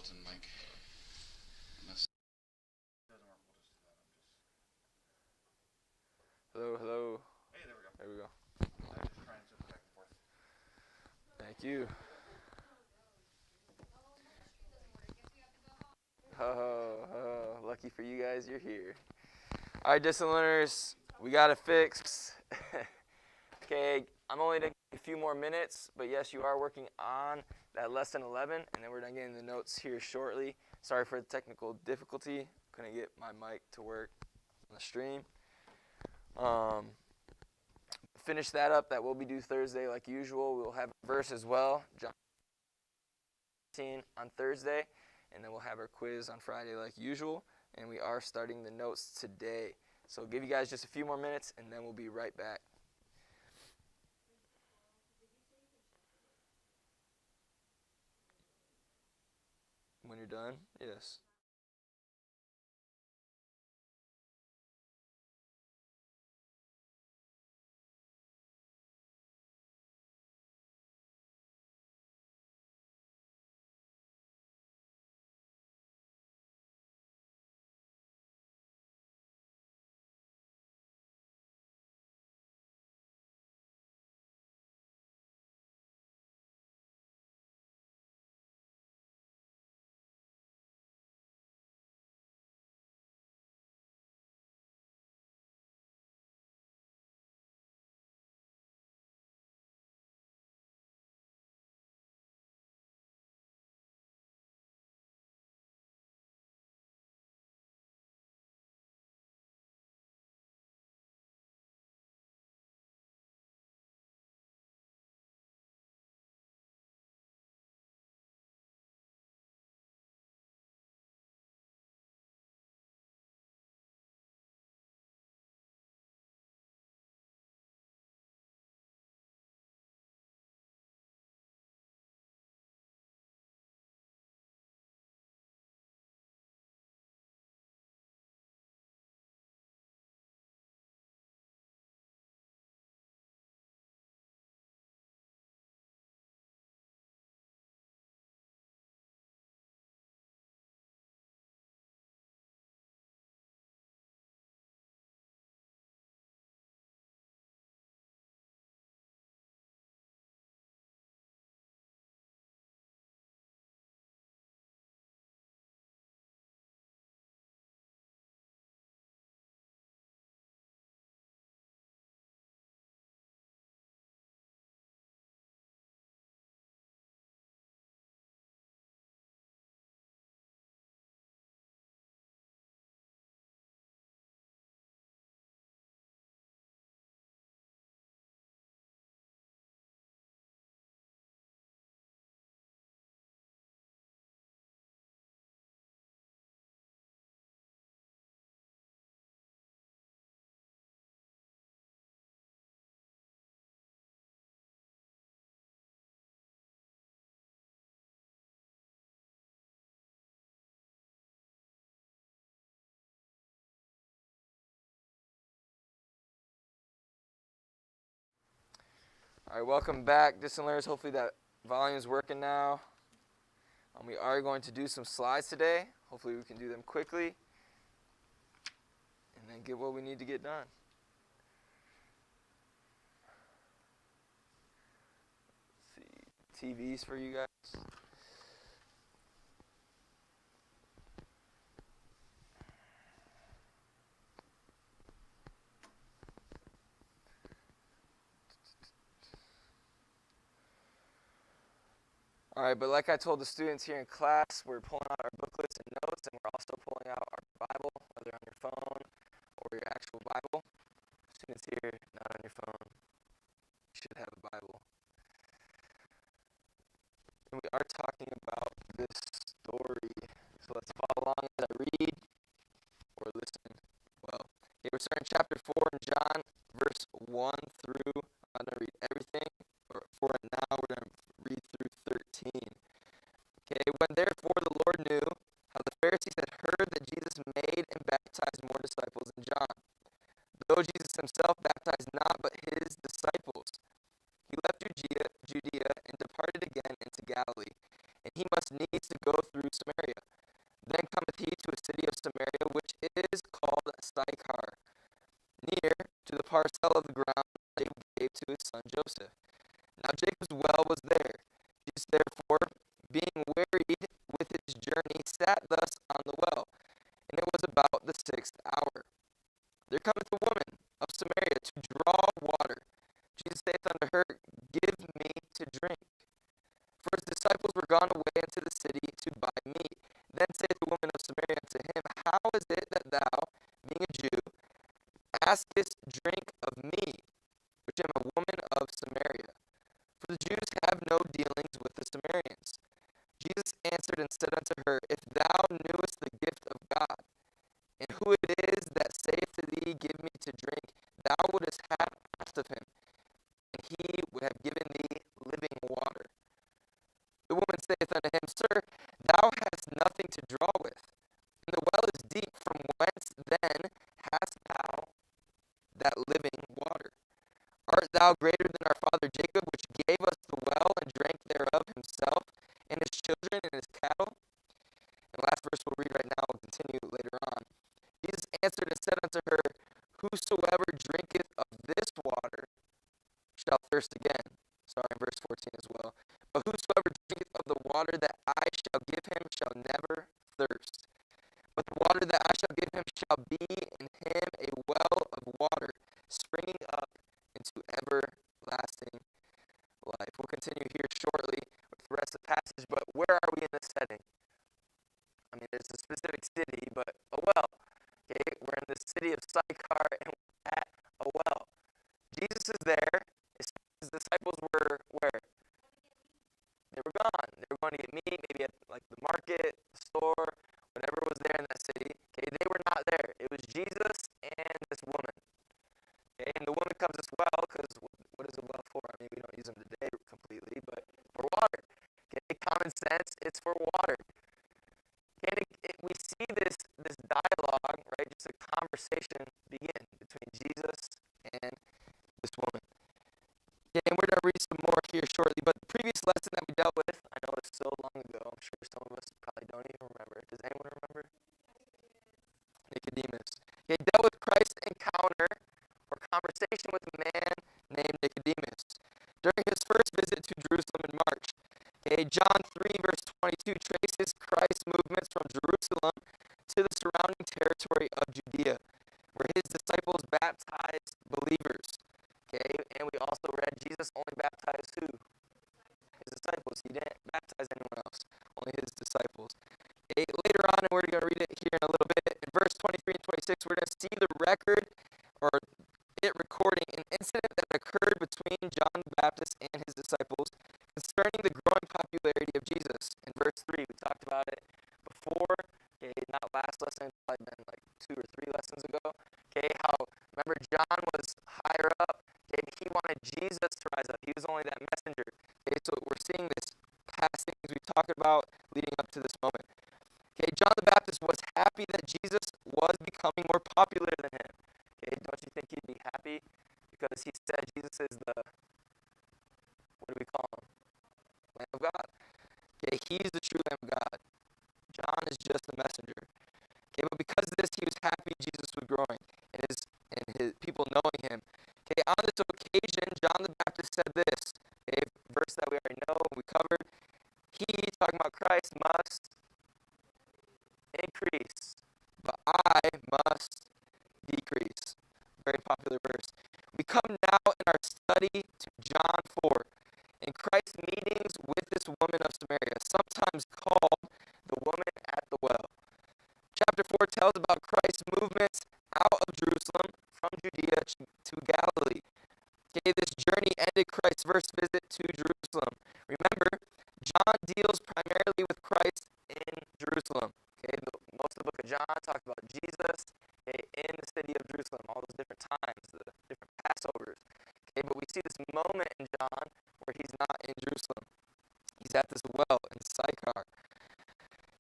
buzzing mic. Unless it doesn't work, we'll just do that. Hello, hello. Hey, there we go. There we go. I'm just trying to switch back and forth. Thank you. Oh, lucky for you guys, you're here. All right, discipline learners, we got it fixed. Okay, I'm only taking a few more minutes, but yes, you are working on that lesson 11, and then we're done getting the notes here shortly. Sorry for the technical difficulty. Couldn't get my mic to work on the stream. Finish that up. That will be due Thursday like usual. We'll have a verse as well, John 15 on Thursday, and then we'll have our quiz on Friday like usual, and we are starting the notes today. So I'll give you guys just a few more minutes, and then we'll be right back. When you're done, yes. All right, welcome back, distant learners. Hopefully that volume is working now. We are going to do some slides today. Hopefully we can do them quickly and then get what we need to get done. Let's see, TVs for you guys. All right, but like I told the students here in class, we're pulling out our booklets and notes, and we're also pulling out our Bible, whether on your phone or your actual Bible. Students here, not on your phone, you should have a Bible. And we are talking about this story. So let's follow along as I read or listen. Well, okay, we're starting chapter 4 in John, verse 1 through, I'm going to read everything, or for now we're going to read through 13. Okay, when therefore the Lord knew how the Pharisees had heard that Jesus made and baptized more disciples than John, though Jesus himself baptized not but his disciples, he left Judea and departed again into Galilee, and he must needs to go through Samaria. near to the parcel of the ground Jacob gave to his son Joseph. Now Jacob's well was there. Jesus therefore, being wearied with his journey, sat thus on the well. And it was about the 6th hour. There cometh a woman of Samaria to draw water. Jesus saith unto her, Give me to drink. For his disciples were gone away into the city to buy meat. Then saith the woman of Samaria unto him, How is it that thou, being a Jew, askest drink of me, which am a woman of Samaria? For the Jews have no dealings with the Samaritans. Jesus answered and said unto her, If thou knewest the gift of God, and who it is that saith to thee, Give me to drink, thou wouldest have asked of him, and he would have given thee living water. The woman saith unto him, Sir, thou hast nothing to draw with, and the well is deep. From whence then hast thou that living water? Art thou greater than our father Jacob, which gave us the well and drank thereof himself, and his children, and his cattle? And the last verse we'll read right now, we'll continue later on. Jesus answered and said unto her, Whosoever drinketh of this water shall thirst again. Sorry, in verse 14 as well. But whosoever drinketh of the water that I shall give him shall never thirst. But the water that I shall give him shall be in him a well of water, springing up into everlasting life. We'll continue here shortly with the rest of the passage, but where are we in this setting? I mean, it's a specific city, but a well. Okay, we're in the city of Sychar, and we're at a well. Jesus is there. His disciples were where? They were gone. They were going to get meat, maybe at like the market, the store, whatever was there in that city. Okay, they were not there. It was Jesus and this woman. Okay, and the woman comes as well, because what is a well for? I mean, we don't use them today completely, but for water. Okay, common sense, it's for water. And we see this dialogue, right, just a conversation begin between Jesus and this woman. Okay, and we're going to read some more here shortly, but the previous lesson that we dealt with, I know it's so long ago, I'm sure some of us probably don't even remember. Does anyone remember? Nicodemus. Okay, dealt with Christ's encounter or conversation with a man named Nicodemus during his first visit to Jerusalem in March. Okay, John 3 verse 22 traces Christ's movements from Jerusalem to the surrounding territory of Judea, where his disciples baptized believers. Okay, and we also read Jesus only baptized who? His disciples. He didn't baptize anyone else, only his discipiples. Okay, later on, and we're going to read it here in a little bit, in verse 23 and 26, we're going to see the record, or it recording an incident that occurred between John the Baptist and his disciples concerning the growing popularity of Jesus. In verse 3, we talked about it before, okay, not last lesson, probably been like 2 or 3 lessons ago, okay, how, remember, John was higher up, okay, he wanted Jesus to rise up. He was only that messenger. Okay, so we're seeing this past things we've talked about leading up to this moment. Okay, John the Baptist was happy that Jesus was becoming more popular than him. Okay, don't you think he'd be happy? Because he said Jesus is the, what do we call him? Lamb of God. Okay, he's the true Lamb of God. John is just the messenger. Okay, but because of this, he was happy Jesus was growing and his people knowing him. Okay, on this occasion, John the Baptist said this. Okay, verse that we already know, we covered. He, talking about Christ, must increase, but I must decrease. Very popular verse. We come now in our study to John 4, in Christ's meetings with this woman of Samaria, sometimes called the woman at the well. Chapter 4 tells about Christ's movements out of Jerusalem from Judea to Galilee. Okay, this journey ended Christ's first visit to Jerusalem. Remember, John deals primarily with Christ in Jerusalem. Okay, most of the book of John talks about Jesus, okay, in the city of Jerusalem, all those different times, the different Passovers. Okay, but we see this moment in John where he's not in Jerusalem. He's at this well in Sychar.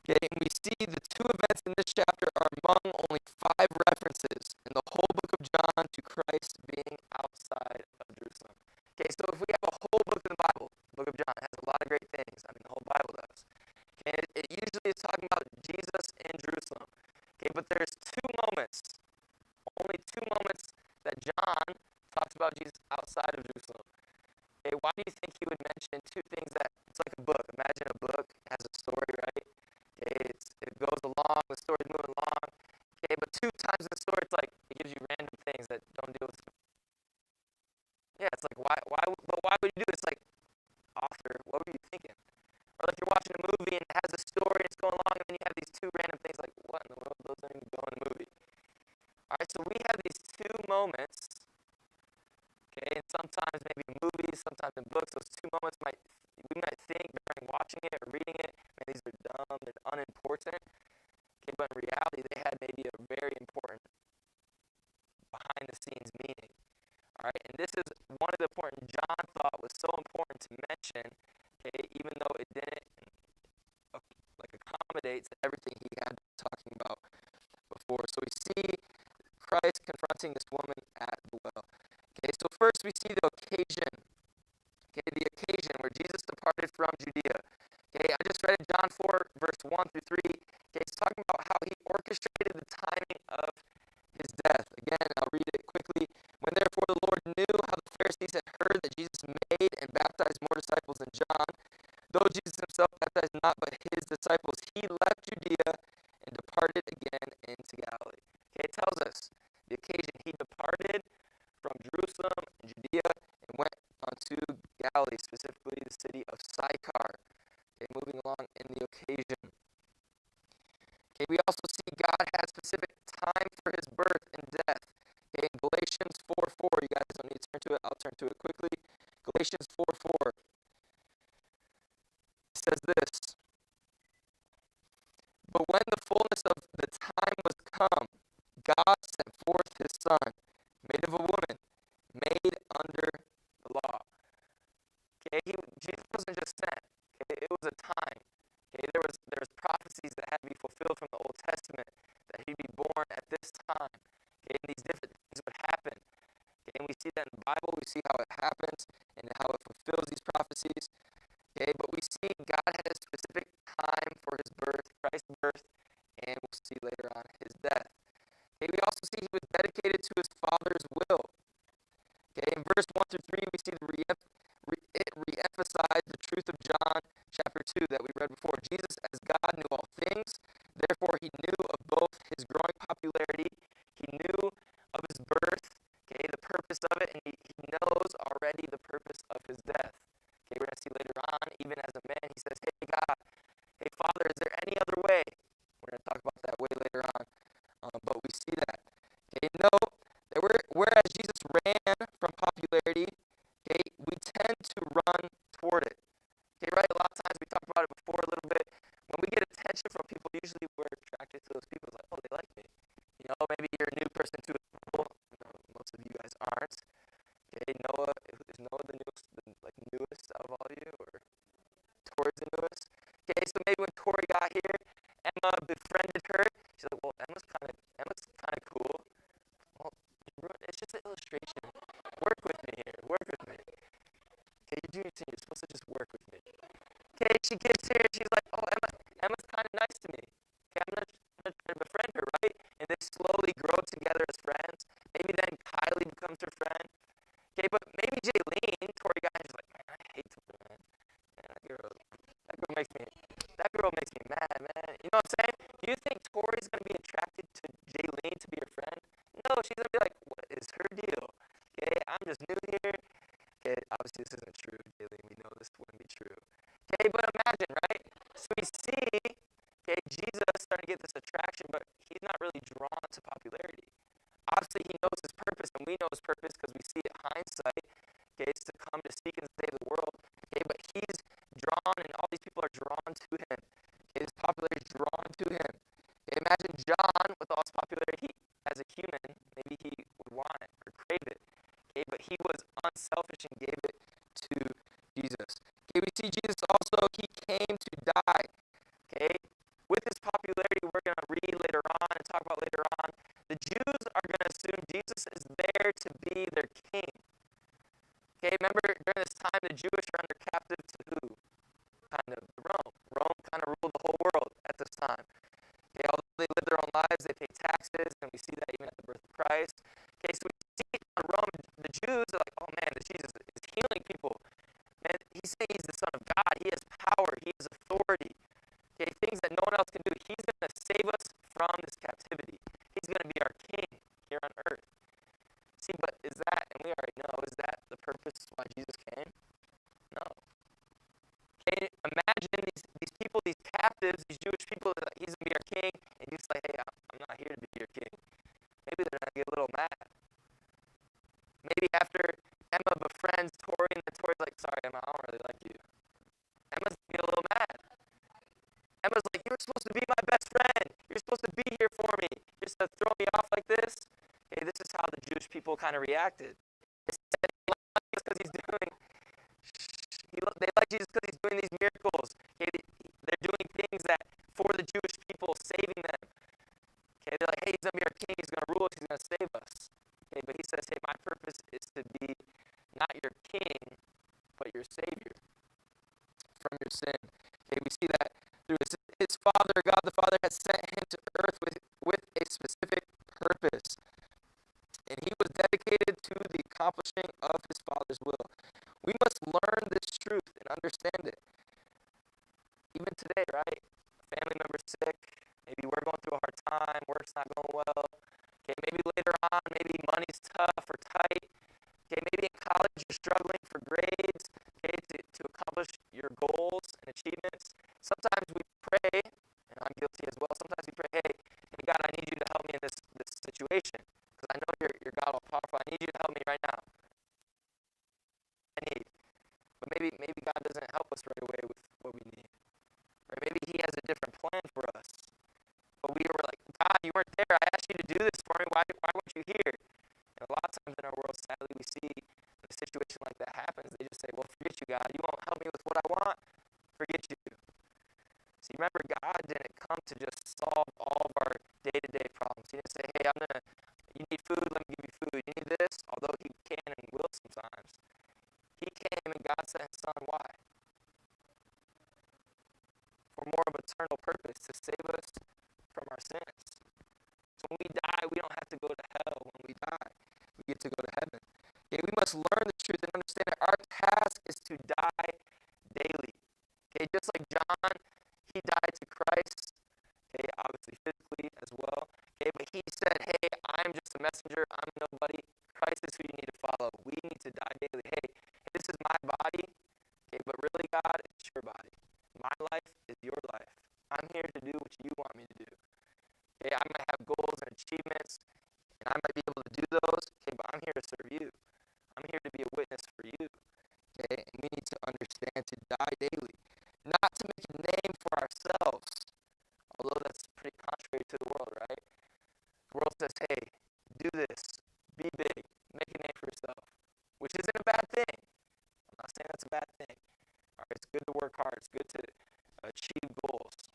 Okay, and we see the 2 events in this chapter are among only 5 references in the whole book of John to Christ being outside of Jerusalem. Okay, so if we have a whole book in the Bible, the book of John has a lot of great things. I mean, the whole Bible does. Okay, it usually is talking about Jesus in Jerusalem. Okay, but there's 2 moments, only 2 moments that John talks about Jesus outside of Jerusalem. Okay, why do you think he would mention two things that, it's like a book. Imagine a book has a story, right? Okay, it goes along, the story's moving along. Okay, but two times in the story, it's like, it gives you random things that don't deal with, yeah, it's like, why would you do this? Like, author, what were you thinking? Or like you're watching a movie and it has a story, it's going along, and then you have these two random things, like, what in the world? Those don't even go in the movie. Alright, so we have these two moments, okay, and sometimes maybe in movies, sometimes in books, those two moments we might think during watching it or reading it, man, these are dumb, they're unimportant. Okay, but in reality, they had maybe a very important behind the scenes meaning. Alright, and this is one of the important John thought was so important to mention, okay, even though it didn't like accommodate to everything he had been talking about before. So we see Christ confronting this woman at the well. Okay, so first we see the occasion. Okay, the occasion where Jesus departed from Judea. Okay, I just read it, John 4, verse 1 through 3. Okay, it's talking about how he orchestrated the timing of his death. Again, I'll read it quickly. When therefore the Lord knew how the Pharisees had heard that Jesus made and baptized more disciples than John, though Jesus himself baptized not but his disciples, he left Judea and departed again into Galilee. Okay, it tells us the occasion. He departed from Jerusalem and Judea and went unto Galilee, specifically the city of Sychar. Okay, moving along in the occasion. Okay, we also see God has specific time for his birth and death. Okay, in Galatians 4:4, you guys don't need to turn to it, I'll turn to it quickly. Galatians 4:4 says this: But when the fullness of the time was come, God sent forth his Son, made of a woman, made under the law. Okay, Jesus wasn't just sent. Okay, it was a time. Okay, there was prophecies that had to be fulfilled from the Old Testament that he'd be born at this time. Okay, and these different things would happen. Okay, and we see that in the Bible. We see how it happens and how it fulfills these prophecies. Okay, but we see God had a specific time for his birth, Christ's birth, and we'll see later on his death. Okay, we also see he was dedicated to his Father's will. Okay, in verse 1 through 3, we see it re-emphasized the truth of John chapter 2 that we read before. Jesus, as God, knew all things. Therefore, he knew of both his growing popularity, he knew of his birth, okay, the purpose of it, and he knows already the purpose of his death. Okay, we're going to see later on, even as a man, he says, hey, God, hey, Father, is there any other way? We're going to talk about that way later on, but we see that. Okay, no, whereas Jesus ran from popularity, okay, we tend to run toward it. Okay, right? A lot of times we talked about it before a little bit. When we get attention from people, usually we're attracted to those people. It's like, oh, they like me. You know, maybe you're a new person to a school. You know, most of you guys aren't. Okay, Noah, is Noah the newest out of all of you, or Tori's the newest? Okay, so maybe when Tori got here, Emma befriended her. She's like, well, Emma's kind of cool. Well, it's just an illustration. Work with me here. Work with me. Okay, you're junior senior. You're supposed to just work with me. Okay, she gets here. She's like, oh, Emma's kind of nice to me. Okay, I'm gonna try to befriend her, right? And they slowly grow together as friends. Maybe then Kylie becomes her friend. Okay, but maybe Jaylene, Tori got, she's like, man, I hate Tori, man. That girl makes me mad, man. You know what I'm saying? Do you think Tori's gonna be attracted to Jaylene to be her friend? No, she's gonna be like, what is her deal? Okay, I'm just new here. Okay, obviously this isn't true, Jaylene. We know this wouldn't be true. Okay, but imagine, right? So we see, okay, Jesus starting to get this attraction, but he's not really drawn to popularity. Obviously, he knows his purpose, and we know his purpose because we see it hindsight. Okay, it's to come to seek and save the world. Okay, but he's drawn, and all these people are drawn to him. Okay, his popularity is drawn to him. Okay, imagine John with all his popularity. As a human, maybe he would want it or crave it. Okay, but he was unselfish and gave it to Jesus. Okay, we see Jesus also, he came to die. Okay, with his popularity, we're going to read later on and talk about later on, the Jews are going to assume Jesus is there to be their king. Okay, remember during this time, the Jewish are under captive to who? Kind of Rome. Rome kind of ruled the whole world at this time. Okay, although they live their own lives, they pay taxes, and we see that even at the birth of Christ. Okay, so we see Jews are like, oh man, this Jesus is healing people. Man, he's saying he's the Son of God. He has power. He has authority. Okay, things that no one else can do. He's going to save us from this captivity. He's going to be our king here on earth. See, but is that, and we already know, is that the purpose why Jesus came? No. Okay, imagine these people, these captives, these Jewish people, that he's going to be our king, and he's like, hey, I'm not here to be your king. Maybe they're going to get a little mad. Maybe after Emma befriends Tori, and then Tori's like, sorry, Emma, I don't really like you. Emma's going to get a little mad. Emma's like, you're supposed to be my best friend. You're supposed to be here for me. You're supposed to throw me off like this. Okay, this is how the Jewish people kind of reacted. They said, they like Jesus because he's doing, they like Jesus because he's doing these miracles. Okay, they're doing things that for the Jewish people, saving them. Okay, they're like, hey, he's going to be our king. He's going to rule us. He's going to save us. Okay, but he says, hey, my purpose is to be not your king, but your savior from your sin. Okay, we see that through his Father, God the Father, has sent him to earth with a specific purpose. And he was dedicated to the accomplishing of his Father's will. We must learn this truth and understand it. Even today, right? A family member's sick. Maybe we're going through a hard time. Work's not going well. Okay, maybe later on, maybe money's tough or tight. Okay, maybe in college you're struggling for grades, okay, to accomplish your goals and achievements. Sometimes we pray, and I'm guilty as well, sometimes we pray, hey God, I need you to help me in this situation, because I know you're God all-powerful. I need you to help me right now. I need. But maybe God doesn't help us right away with what we need. Or maybe he has a different plan for us. But we were like, God, you weren't there. I asked you to do this for me. Why weren't you here? And a lot of times in our world, sadly, we see a situation like that happens. They just say, well, forget you, God. You won't help me with what I want. Forget you. See, remember, God didn't come to just solve all of our day-to-day problems. He didn't say, hey, you need food, let me give you food. You need this, although he can and will sometimes. He came and God sent his son. Why? For more of an eternal purpose, to save us from our sins. So when we die, we don't have to go to hell. When we die, we get to go to heaven. Okay, we must learn the truth and understand that our task is to die daily. Okay, just like John, he died to Christ. Okay, obviously physically as well. Okay, but he said, hey, I'm just a messenger. I'm nobody. Christ is who you need to follow. We need to die daily. Hey, this is my body. Okay, but really, God, it's your body. My life is your life. I'm here to do what you want me to do. Okay, I might have goals and achievements, and I might be able to do those. Okay, but I'm here to serve you. I'm here to be a witness for you. Okay, and we need to understand to die daily, not to make a name for ourselves. Although that's pretty contrary to the world, right? The world says, hey, do this, be big, make a name for yourself, which isn't a bad thing. I'm not saying that's a bad thing. All right, it's good to work hard. It's good to achieve goals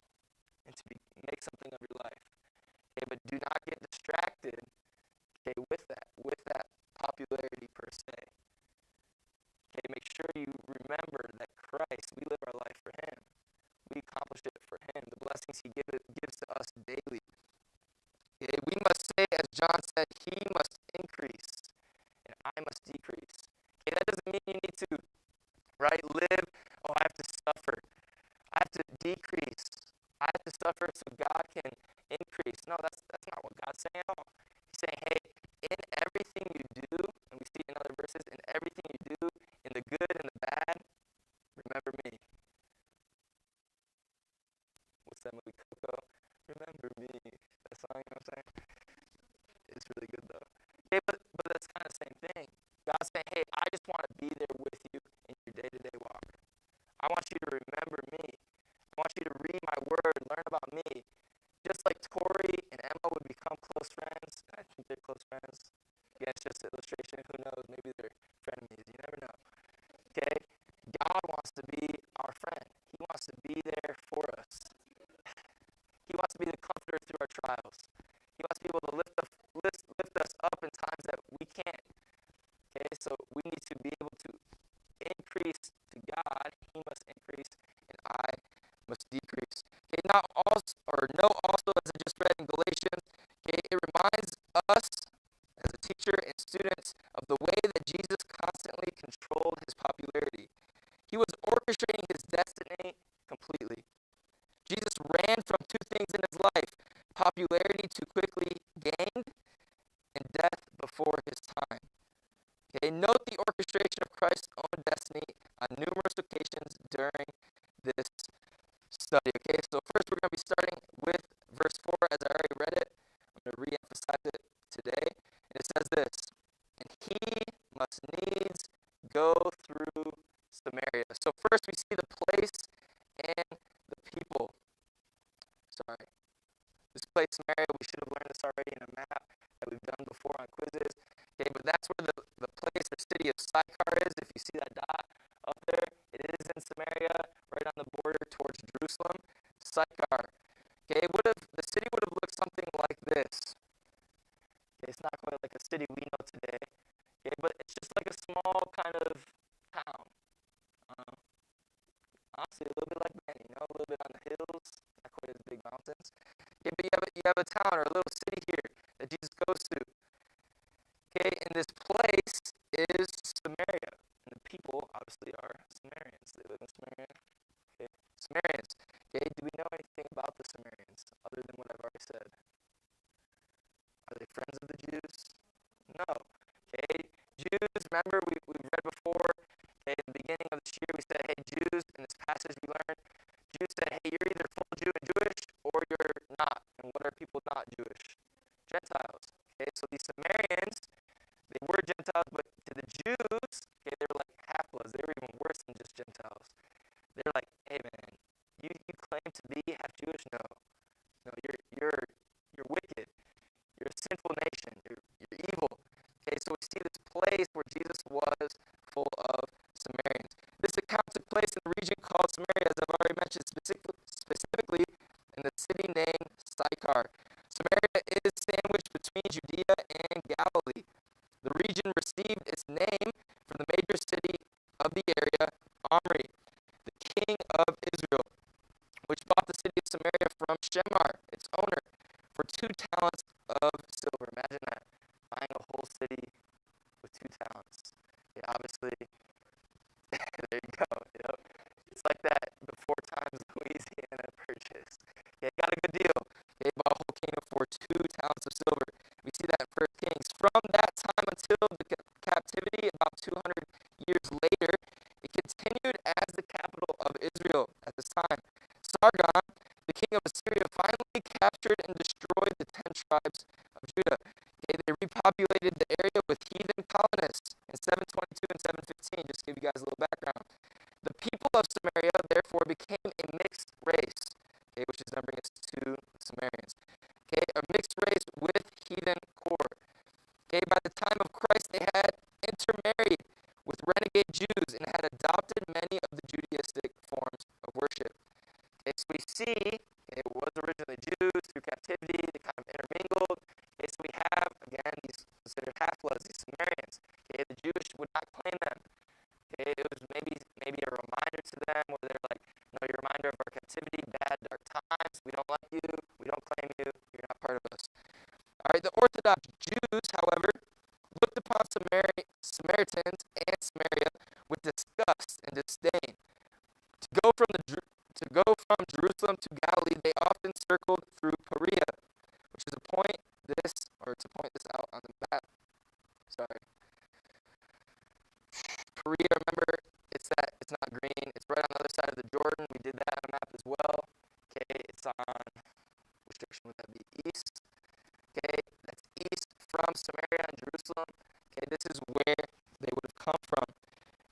and to make something of your life. Okay, but do not get distracted, okay, with that popularity per se. Okay, make sure you remember that Christ, we live our life for him. We accomplish it for him. The blessings he gives to us daily. Okay, we must say, as John said, he must increase and I must decrease. Okay, that doesn't mean you need to, right, live, oh, I have to suffer. I have to decrease. I have to suffer so God can increase. No, that's not what God's saying at all. He's saying, hey, in everything you do, and we see in other verses, in everything you do, in the good and the bad, remember me. What's that movie, Coco? Remember me. That song, you know what I'm saying? It's really good, though. Okay, but that's kind of the same thing. God's saying, hey, I just want to be there with you in your day-to-day walk. I want you to remember me. I want you to read my word, learn about me. Just like Tori and Emma would become close friends. I think they're close friends. Yeah, it's just an illustration. Who knows? Maybe they're frenemies. You never know. Okay? God wants to be our friend. He wants to be there for us. He wants to be the comforter through our trials. He wants to be able to lift us up in times that we can't. Okay, so we need to be able to increase to God. He must increase, and I must decrease. Okay, know also, as I just read in Galatians, okay, it reminds us as a teacher and students of the way that Jesus controlled his popularity. He was orchestrating his destiny completely. Jesus ran from two things in his life: popularity too quickly gained and death before his time. Okay, note the orchestration of Christ's own destiny on numerous occasions during this study. Okay, so first we're going to be starting with verse 4 as I already read it. I'm going to re-emphasize it today. And it says this: and he must needs go through Samaria. So first we see the place and the people. Sorry. This place, Samaria, we should have learned this already in a map that we've done before on quizzes. Okay, but that's where the place or city of Sychar is. If you see that dot up there, it is in Samaria, right on the border towards Jerusalem. Sychar. Okay, the city would have looked something like this. Okay, it's not quite like a city we know today. Okay, but it's just like a small kind of town. Honestly, a little bit like Benny, a little bit on the hills, not quite as big mountains. Okay, but you have a town or a little city here that Jesus goes to. Okay, and this place is Samaria. And the people, obviously, are Samaritans. They live in Samaria. Okay, Samaritans. Okay, do we know anything about the Samaritans other than what I've already said? Are they friends of the Jews? No. Okay, Jews, remember we've read before, okay, in the beginning of this year we said, hey, Jews, in this passage we learned, Jews said, hey, you're either full Jew and Jewish or you're not. And what are people not Jewish? Gentiles. Okay, so these Samaritans, they were Gentiles, but to the Jews, okay, they were like half-bloods. They were even worse than just Gentiles. They're like, hey man, you claim to be half Jewish? No, you're wicked. You're a sinful nation. You're evil. Okay, so we see this place where Jesus was full of Samaritans. This account took place in the region called Samaria, as I've already mentioned, specifically in the city named Sychar. Samaria is sandwiched between Judea and Galilee. The region received its name from the major city of the area, Omri, the king of Israel, which bought the city of Samaria from Shemar, its owner, for 2 talents of silver. Imagine that, buying a whole city with 2 talents. Yeah, obviously, there you go. It's like that before times Louisiana purchase. Yeah, got a good deal. They bought a whole kingdom for 2 talents of silver. We see that in 1 Kings. From that time until the captivity, about 200 years later, it continued as the capital of Israel at this time. Sargon, the king of Assyria, finally captured and destroyed the 10 tribes of Judah. Okay, they repopulated the area with heathen colonists in 722 and 715, just to give you guys a little background. The people of Samaria, therefore, became a mixed race, okay, which is going to bring us to Samaritans. Okay, a mixed race with heathen core. Okay, by the time of Christ, they had intermarried with renegade Jews and had adopted many of the Judaistic forms of worship. Okay, so we see, okay, it was originally Jews through captivity, they kind of intermingled. Okay, so we have, again, these considered half-bloods, these Samaritans. Okay, the Jewish would not claim them. Okay, it was maybe a reminder to them where they're like, no, you're a reminder of our captivity, bad, dark times. We don't like you. We don't claim you. You're not part of us. All right, the Orthodox Jews, however, looked upon Samaritans and Samaria with disgust and disdain. To go from Jerusalem to Galilee, they often circled through Perea, which is to point this out on the map. Sorry. Perea, remember, it's not green. It's right on the other side of the Jordan. We did that on a map as well. Okay, it's on, which direction would that be? East. Okay, that's east from Samaria and Jerusalem. Okay, this is where they would have come from.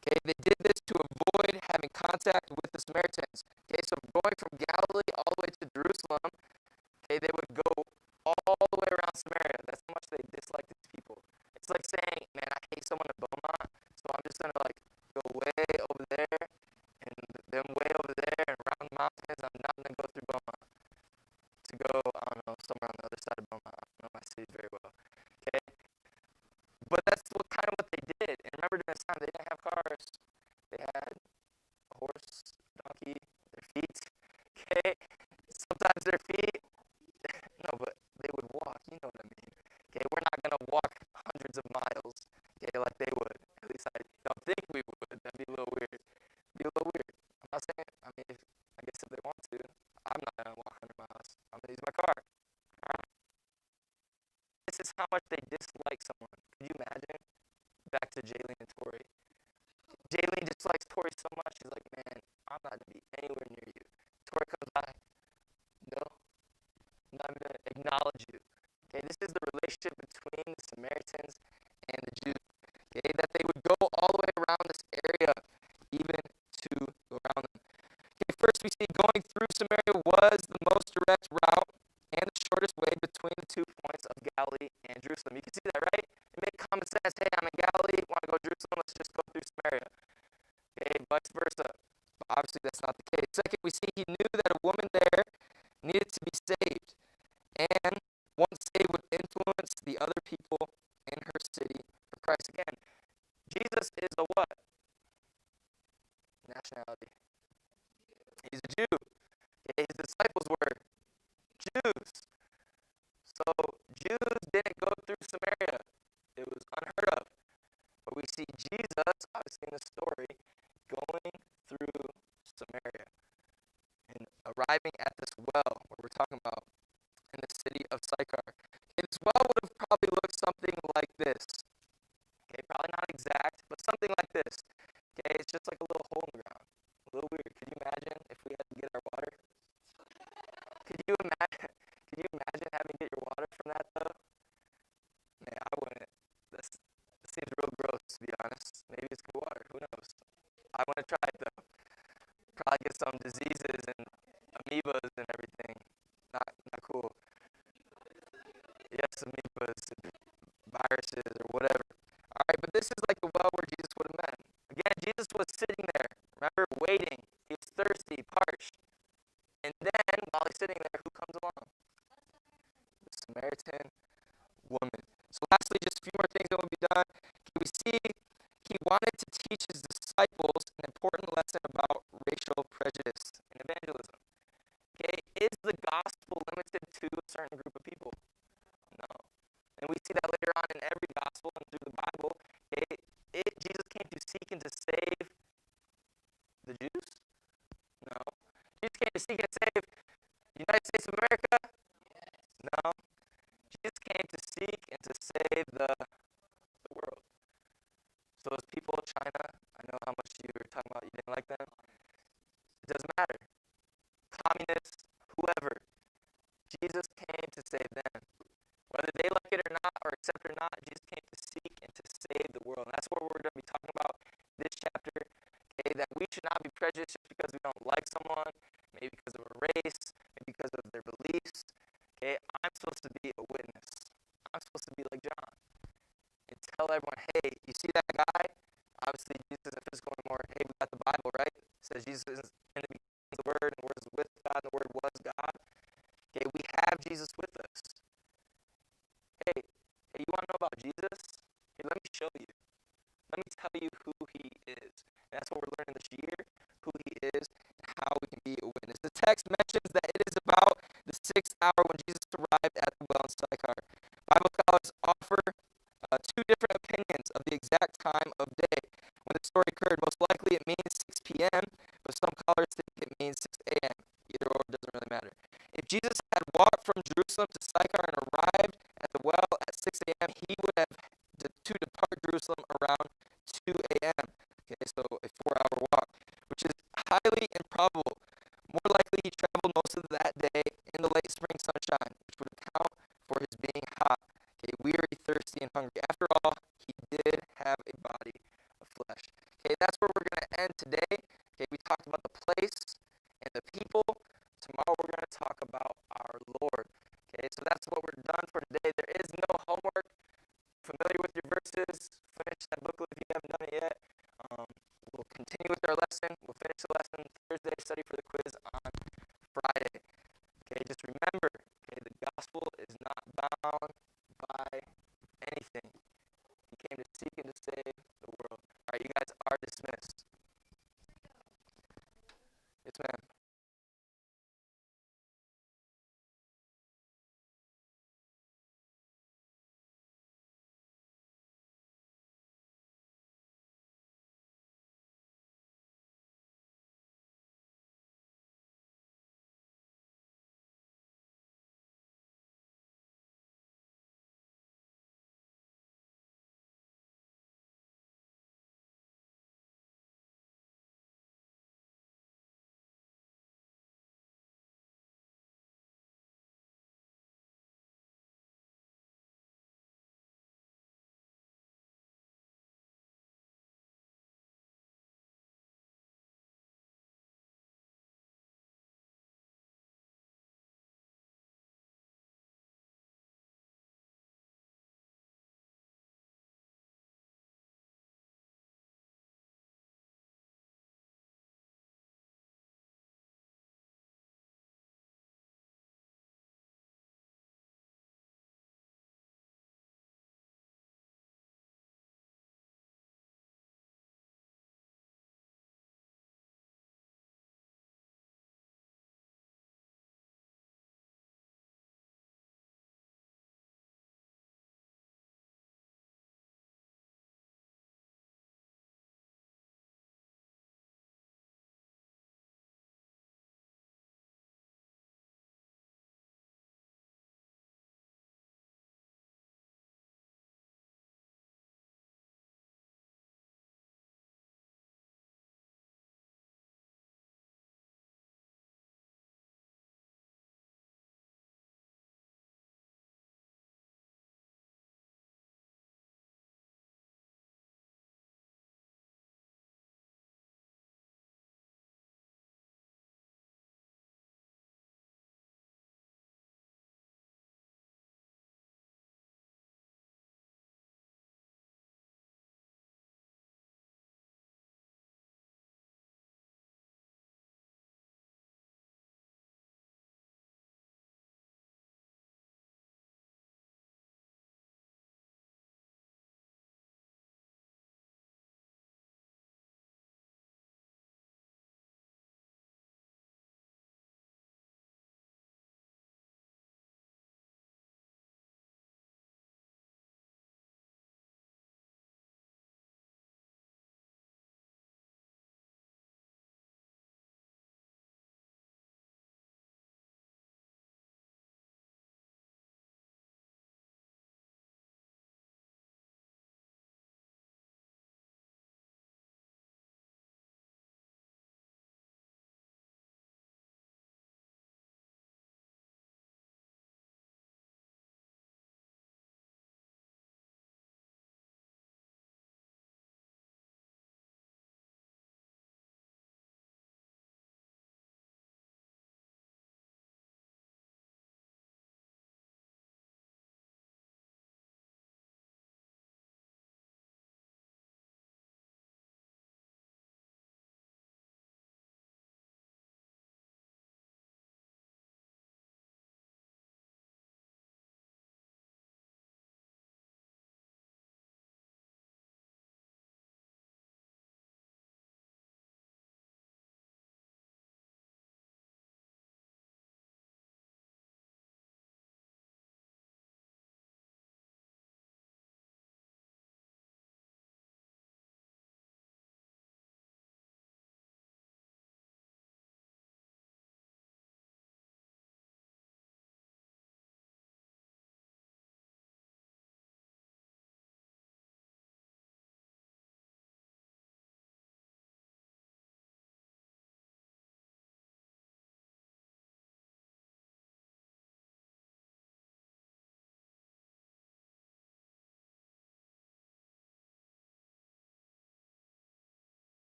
Okay, they did this to avoid having contact with the Samaritans. Okay, so going from Galilee all the way to Jerusalem, okay, they would go all the way around Samaria. That's how much they dislike these people. It's like saying, man, I hate someone in Beaumont, so I'm just going to go way over there and then way over there and around the mountains. I'm not going to go through Beaumont to go, I don't know, somewhere on the other side of Beaumont. I don't know my cities very well. Okay? But that's what they did. And remember during this time, they didn't have cars. They had a horse, donkey, their feet. Okay? Sometimes their feet, no, but they would walk. You know what I mean. Okay? We're not going to walk hundreds of miles, okay, like they would. At least I don't think to Jaylene and Tori. Jaylene dislikes Tori so much, she's like, man, I'm not going to be anywhere near you. Tori comes by, no, I'm not going to acknowledge you. Okay, this is the relationship between the Samaritans and the Jews. Okay, that they would go all the way around this area, even to go around them. Okay, first we see going through Samaria was the most direct route and the shortest way between the 2 points of Galilee and Jerusalem. You can see that, right? It makes common sense. Hey, I'm in Galilee, want to go to Jerusalem, let's just go through Samaria. Okay, vice versa. But obviously that's not the case. Second, we see he knew that a woman there needed to be saved. And once saved would influence the other people in her city for Christ. Again, Jesus is a what? Nationality. He's a Jew. Okay, his disciples were Jews. So Jews didn't go through Samaria. It was unheard of. But we see Jesus, obviously in the story, going through Samaria and arriving at this well where we're talking about in the city of Sychar. Okay, this well would have probably looked something like this. Okay, probably not exact, but something like this. Okay, it's just like a little hole in the ground. A little weird. Could you imagine if we had to get our water? Could you imagine? Could you imagine having to get your water from that though? Man, I wouldn't. That seems real gross to be honest. Maybe it's good water. Who knows? I want to try it though. Probably get some diseases and amoebas and everything. Not cool. Yes, amoebas, viruses, or whatever. All right, but this is like the well where Jesus would have met him. Again, Jesus was sitting there. Remember, waiting. He's thirsty, parched. And then, while he's sitting there, who comes along? The Samaritan woman. So lastly, just a few more things that will be done. Okay, we see he wanted to teach his disciples an important lesson about racial prejudice and evangelism. Okay, is the gospel limited to a certain group of people? No. And we see that later on in every gospel and through the Bible. Jesus came to seek and to save the Jews? No. Jesus came to seek and save the United States of America? No. Jesus came to seek and to save the world. So those people in China, I know how much you were talking about, you didn't like them. It doesn't matter. Communists, whoever. Jesus came to save them. Whether they like it or not, or accept it or not, Jesus came to seek and to save the world. And that's what we're going to be talking about this chapter. Okay, that we should not be prejudiced just because we don't like someone, maybe because of a race, maybe because of their beliefs. Okay, I'm supposed to be a witness. I'm supposed to be like John and tell everyone, hey, you see that guy? Obviously, Jesus isn't physical anymore. Hey, we got the Bible, right? It says Jesus is in the beginning of the Word, and the Word is with God, and the Word was God. Okay, we have Jesus with us. Hey, you want to know about Jesus? Hey, let me show you. Let me tell you who he is. And that's what we're learning this year, who he is, and how we can be a witness. The text mentions that it is about the 6th hour when Jesus arrived at the well in Sychar. Bible scholars offer two different opinions of the exact time of day when the story occurred. Most likely it means 6 p.m., but some scholars think it means 6 a.m. Either or, doesn't really matter. If Jesus had walked from Jerusalem to Sychar and arrived at the well at 6 a.m., he would have to depart Jerusalem around 2 a.m. Okay, so a 4-hour walk, which is highly improbable. More likely he traveled most of that day in the late spring sunshine, which would account for his being hot, okay, weary, thirsty, and hungry. After all, he did have a body of flesh. Okay, that's where we're going to end today. Okay, we talked about the place and the people. Tomorrow we're going to talk about our Lord. Okay, so that's what we're done for today. There is no homework. Familiar with your verses, finish that booklet if you haven't done it yet. We'll continue with our lesson. We'll finish the lesson Thursday, study for the quiz on Friday. Okay, just remember, okay, the gospel is not bound by anything. He came to seek and to save the world. All right, you guys are dismissed. Yes, ma'am.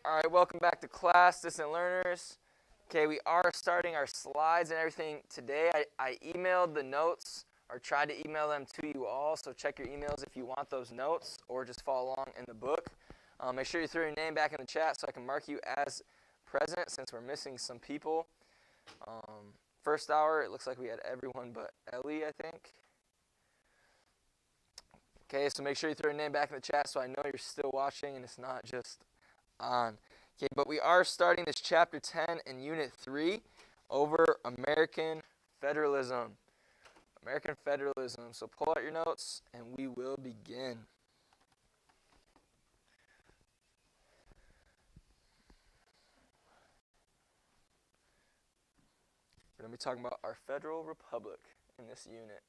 All right, welcome back to class, distant learners. Okay, we are starting our slides and everything today. I emailed the notes or tried to email them to you all, so check your emails if you want those notes or just follow along in the book. Make sure you throw your name back in the chat so I can mark you as present since we're missing some people. First hour, it looks like we had everyone but Ellie, I think. Okay, so make sure you throw your name back in the chat so I know you're still watching and it's not just on. Okay, but we are starting this chapter 10 in unit 3 over American federalism. American federalism. So pull out your notes and we will begin. We're going to be talking about our federal republic in this unit.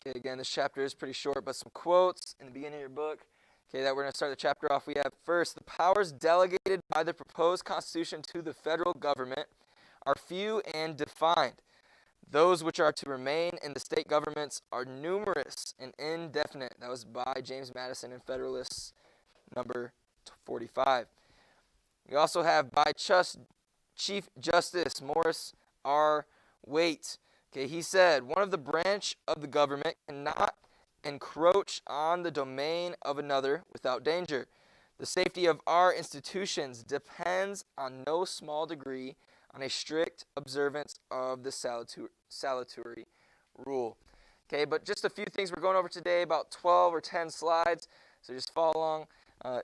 Okay, again, this chapter is pretty short, but some quotes in the beginning of your book. Okay, that we're going to start the chapter off. We have first, the powers delegated by the proposed Constitution to the federal government are few and defined. Those which are to remain in the state governments are numerous and indefinite. That was by James Madison in Federalists number 45. We also have by Chief Justice Morris R. Waite. Okay, he said, one of the branch of the government cannot encroach on the domain of another without danger. The safety of our institutions depends on no small degree on a strict observance of the salutary rule. Okay, but just a few things we're going over today, about 12 or 10 slides, so just follow along,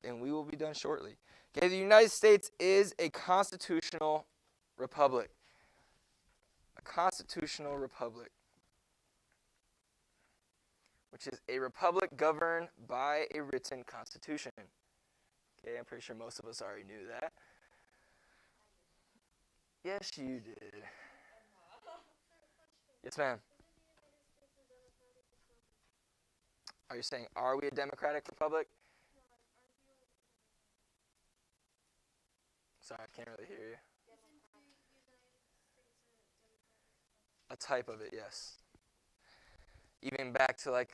and we will be done shortly. Okay, the United States is a constitutional republic. A constitutional republic, which is a republic governed by a written constitution. Okay, I'm pretty sure most of us already knew that. Yes, you did. Yes, ma'am. Are you saying, are we a democratic republic? Sorry, I can't really hear you. A type of it, yes. Even back to like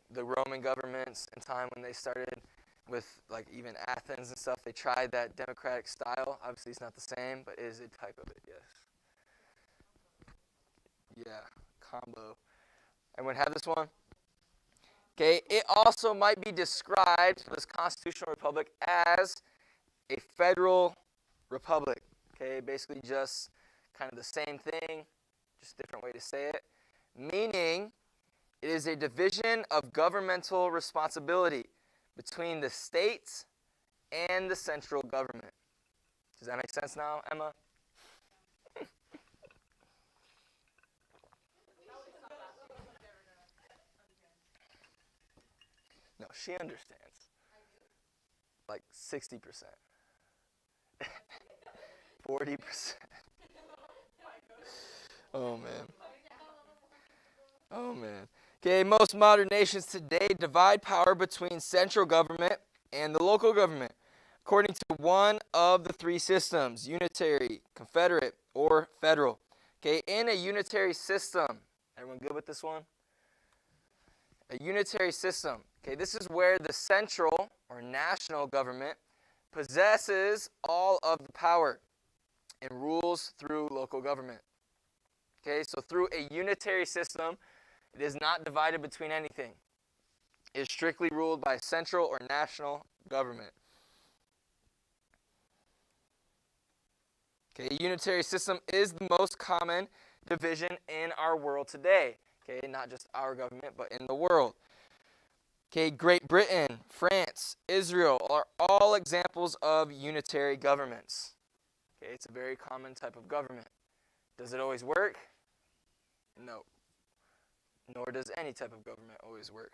the Roman governments in time when they started with like even Athens and stuff, they tried that democratic style. Obviously it's not the same, but it is a type of it, yes. Yeah, combo. Everyone have this one? Okay, it also might be described, this constitutional republic, as a federal republic. Okay, basically just kind of the same thing, just a different way to say it. Meaning, it is a division of governmental responsibility between the states and the central government. Does that make sense now, Emma? No, she understands. Like 60%. 40%. Oh, man. Oh, man. Okay, most modern nations today divide power between central government and the local government according to one of the three systems, unitary, confederate, or federal. Okay, in a unitary system, everyone good with this one? A unitary system. Okay, this is where the central or national government possesses all of the power and rules through local government. Okay, so through a unitary system, it is not divided between anything. It is strictly ruled by central or national government. Okay, a unitary system is the most common division in our world today. Okay, not just our government, but in the world. Okay, Great Britain, France, Israel are all examples of unitary governments. Okay, it's a very common type of government. Does it always work? No. Nor does any type of government always work.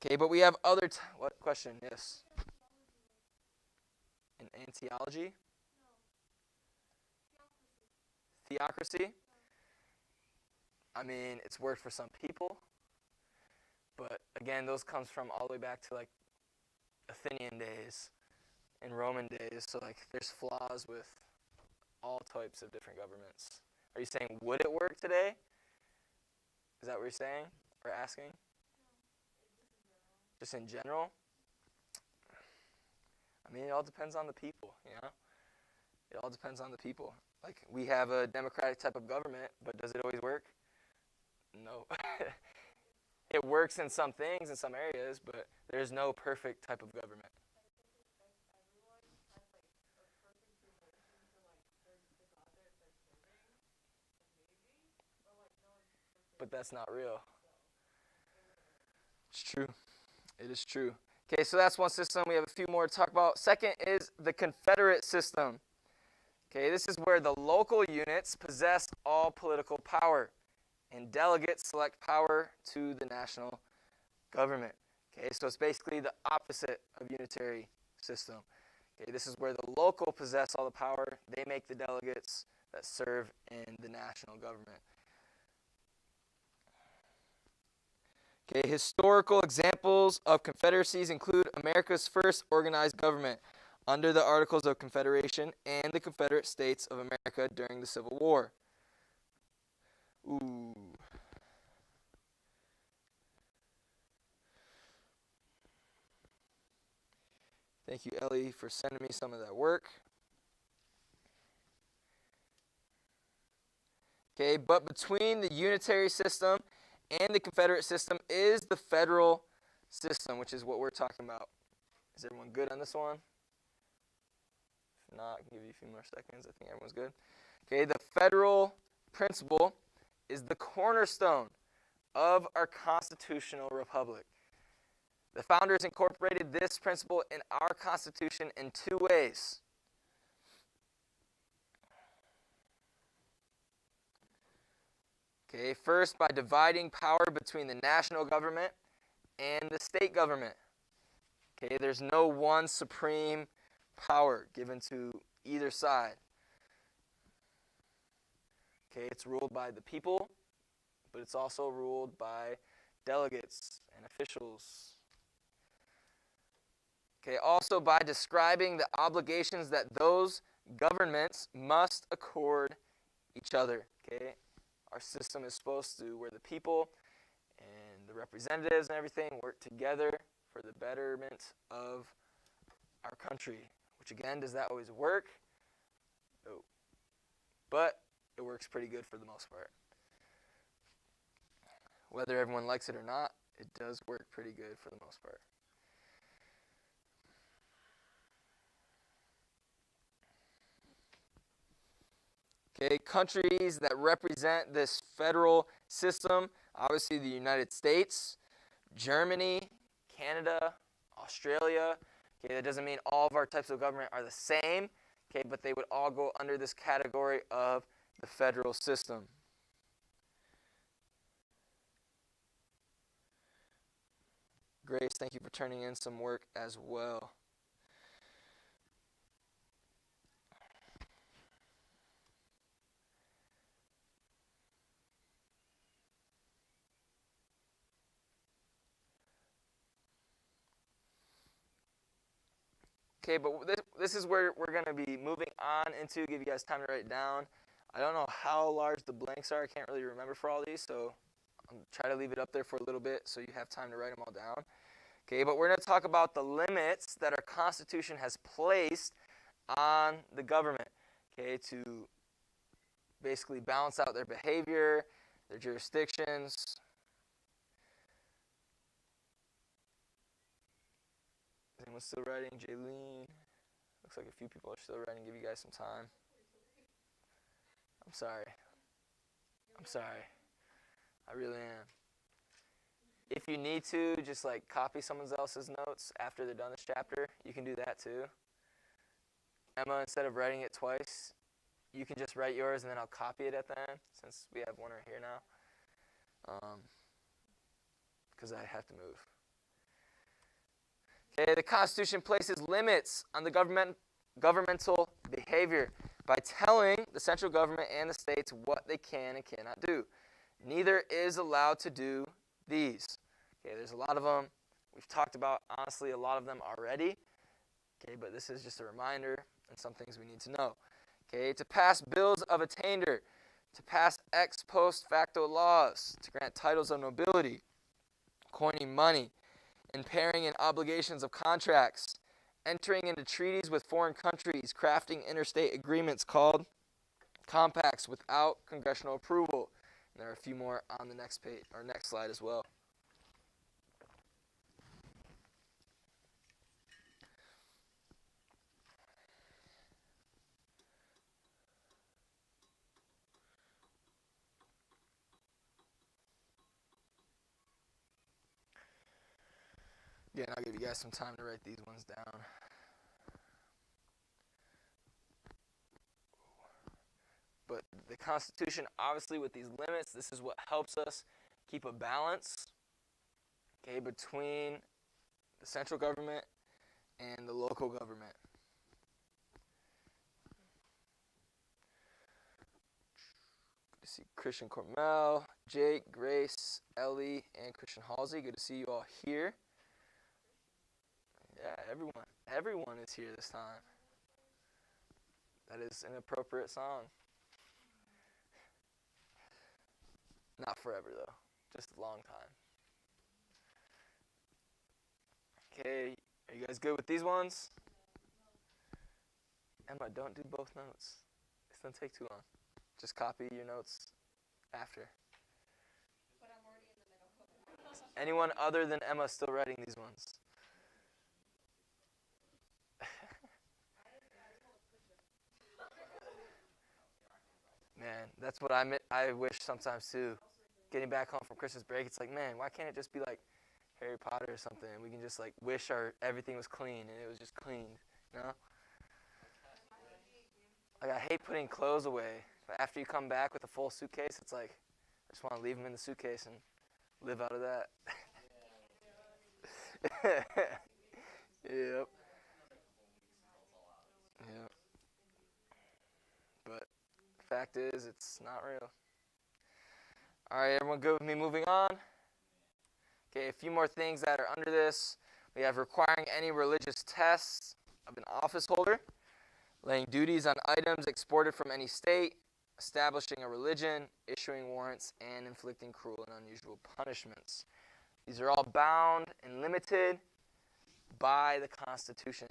Okay, but we have other... what question? Yes. In theology? Theocracy? I mean, it's worked for some people. But again, those comes from all the way back to like Athenian days and Roman days. So like there's flaws with all types of different governments. Are you saying would it work today? Is that what you're saying or asking? Just in general? I mean, it all depends on the people, you know? It all depends on the people. Like, we have a democratic type of government, but does it always work? No. It works in some things, in some areas, but there's no perfect type of government. But that's not real. It's true. It is true. Okay, so that's one system. We have a few more to talk about. Second is the Confederate system. Okay, this is where the local units possess all political power, and delegates select power to the national government. Okay, so it's basically the opposite of unitary system. Okay, this is where the local possess all the power. They make the delegates that serve in the national government. Okay, historical examples of confederacies include America's first organized government under the Articles of Confederation and the Confederate States of America during the Civil War. Ooh. Thank you, Ellie, for sending me some of that work. Okay, but between the unitary system and the Confederate system is the federal system, which is what we're talking about. Is everyone good on this one? If not, I can give you a few more seconds. I think everyone's good. Okay, the federal principle is the cornerstone of our constitutional republic. The founders incorporated this principle in our Constitution in two ways. Okay, first, by dividing power between the national government and the state government. Okay, there's no one supreme power given to either side. Okay, it's ruled by the people, but it's also ruled by delegates and officials. Okay, also by describing the obligations that those governments must accord each other. Okay, our system is supposed to, where the people and the representatives and everything work together for the betterment of our country. Which again, does that always work? No. But it works pretty good for the most part. Whether everyone likes it or not, it does work pretty good for the most part. Okay, countries that represent this federal system, obviously the United States, Germany, Canada, Australia. Okay, that doesn't mean all of our types of government are the same, okay, but they would all go under this category of the federal system. Grace, thank you for turning in some work as well. Okay, but this is where we're going to be moving on into, give you guys time to write it down. I don't know how large the blanks are. I can't really remember for all these, so I'll try to leave it up there for a little bit so you have time to write them all down. Okay, but we're going to talk about the limits that our Constitution has placed on the government, okay, to basically balance out their behavior, their jurisdictions. Is anyone still writing? Jaylene? Looks like a few people are still writing. Give you guys some time. I'm sorry. I'm sorry. I really am. If you need to, just like copy someone else's notes after they're done this chapter, you can do that too. Emma, instead of writing it twice, you can just write yours and then I'll copy it at the end, since we have one right here now. Because I have to move. Okay, the Constitution places limits on the governmental behavior by telling the central government and the states what they can and cannot do. Neither is allowed to do these. Okay, there's a lot of them. We've talked about, honestly, a lot of them already. Okay, but this is just a reminder and some things we need to know. Okay, to pass bills of attainder, to pass ex post facto laws, to grant titles of nobility, coining money, impairing in obligations of contracts, entering into treaties with foreign countries, crafting interstate agreements called compacts without congressional approval. And there are a few more on the next page or next slide as well. Again, I'll give you guys some time to write these ones down. But the Constitution, obviously, with these limits, this is what helps us keep a balance, okay, between the central government and the local government. Good to see Christian Cormel, Jake, Grace, Ellie, and Christian Halsey. Good to see you all here. Yeah, everyone is here this time. That is an appropriate song. Not forever, though. Just a long time. Okay, are you guys good with these ones? Emma, don't do both notes. It's going to take too long. Just copy your notes after. But I'm already in the middle. Anyone other than Emma still writing these ones? Man, that's what I wish sometimes too. Getting back home from Christmas break, it's like, man, why can't it just be like Harry Potter or something? We can just like wish everything was clean and it was just cleaned, you know? Like I hate putting clothes away. But after you come back with a full suitcase, it's like I just want to leave them in the suitcase and live out of that. Yep. Yep. But fact is, it's not real. All right, everyone good with me moving on? Okay, a few more things that are under this. We have requiring any religious tests of an office holder, laying duties on items exported from any state, establishing a religion, issuing warrants, and inflicting cruel and unusual punishments. These are all bound and limited by the Constitution.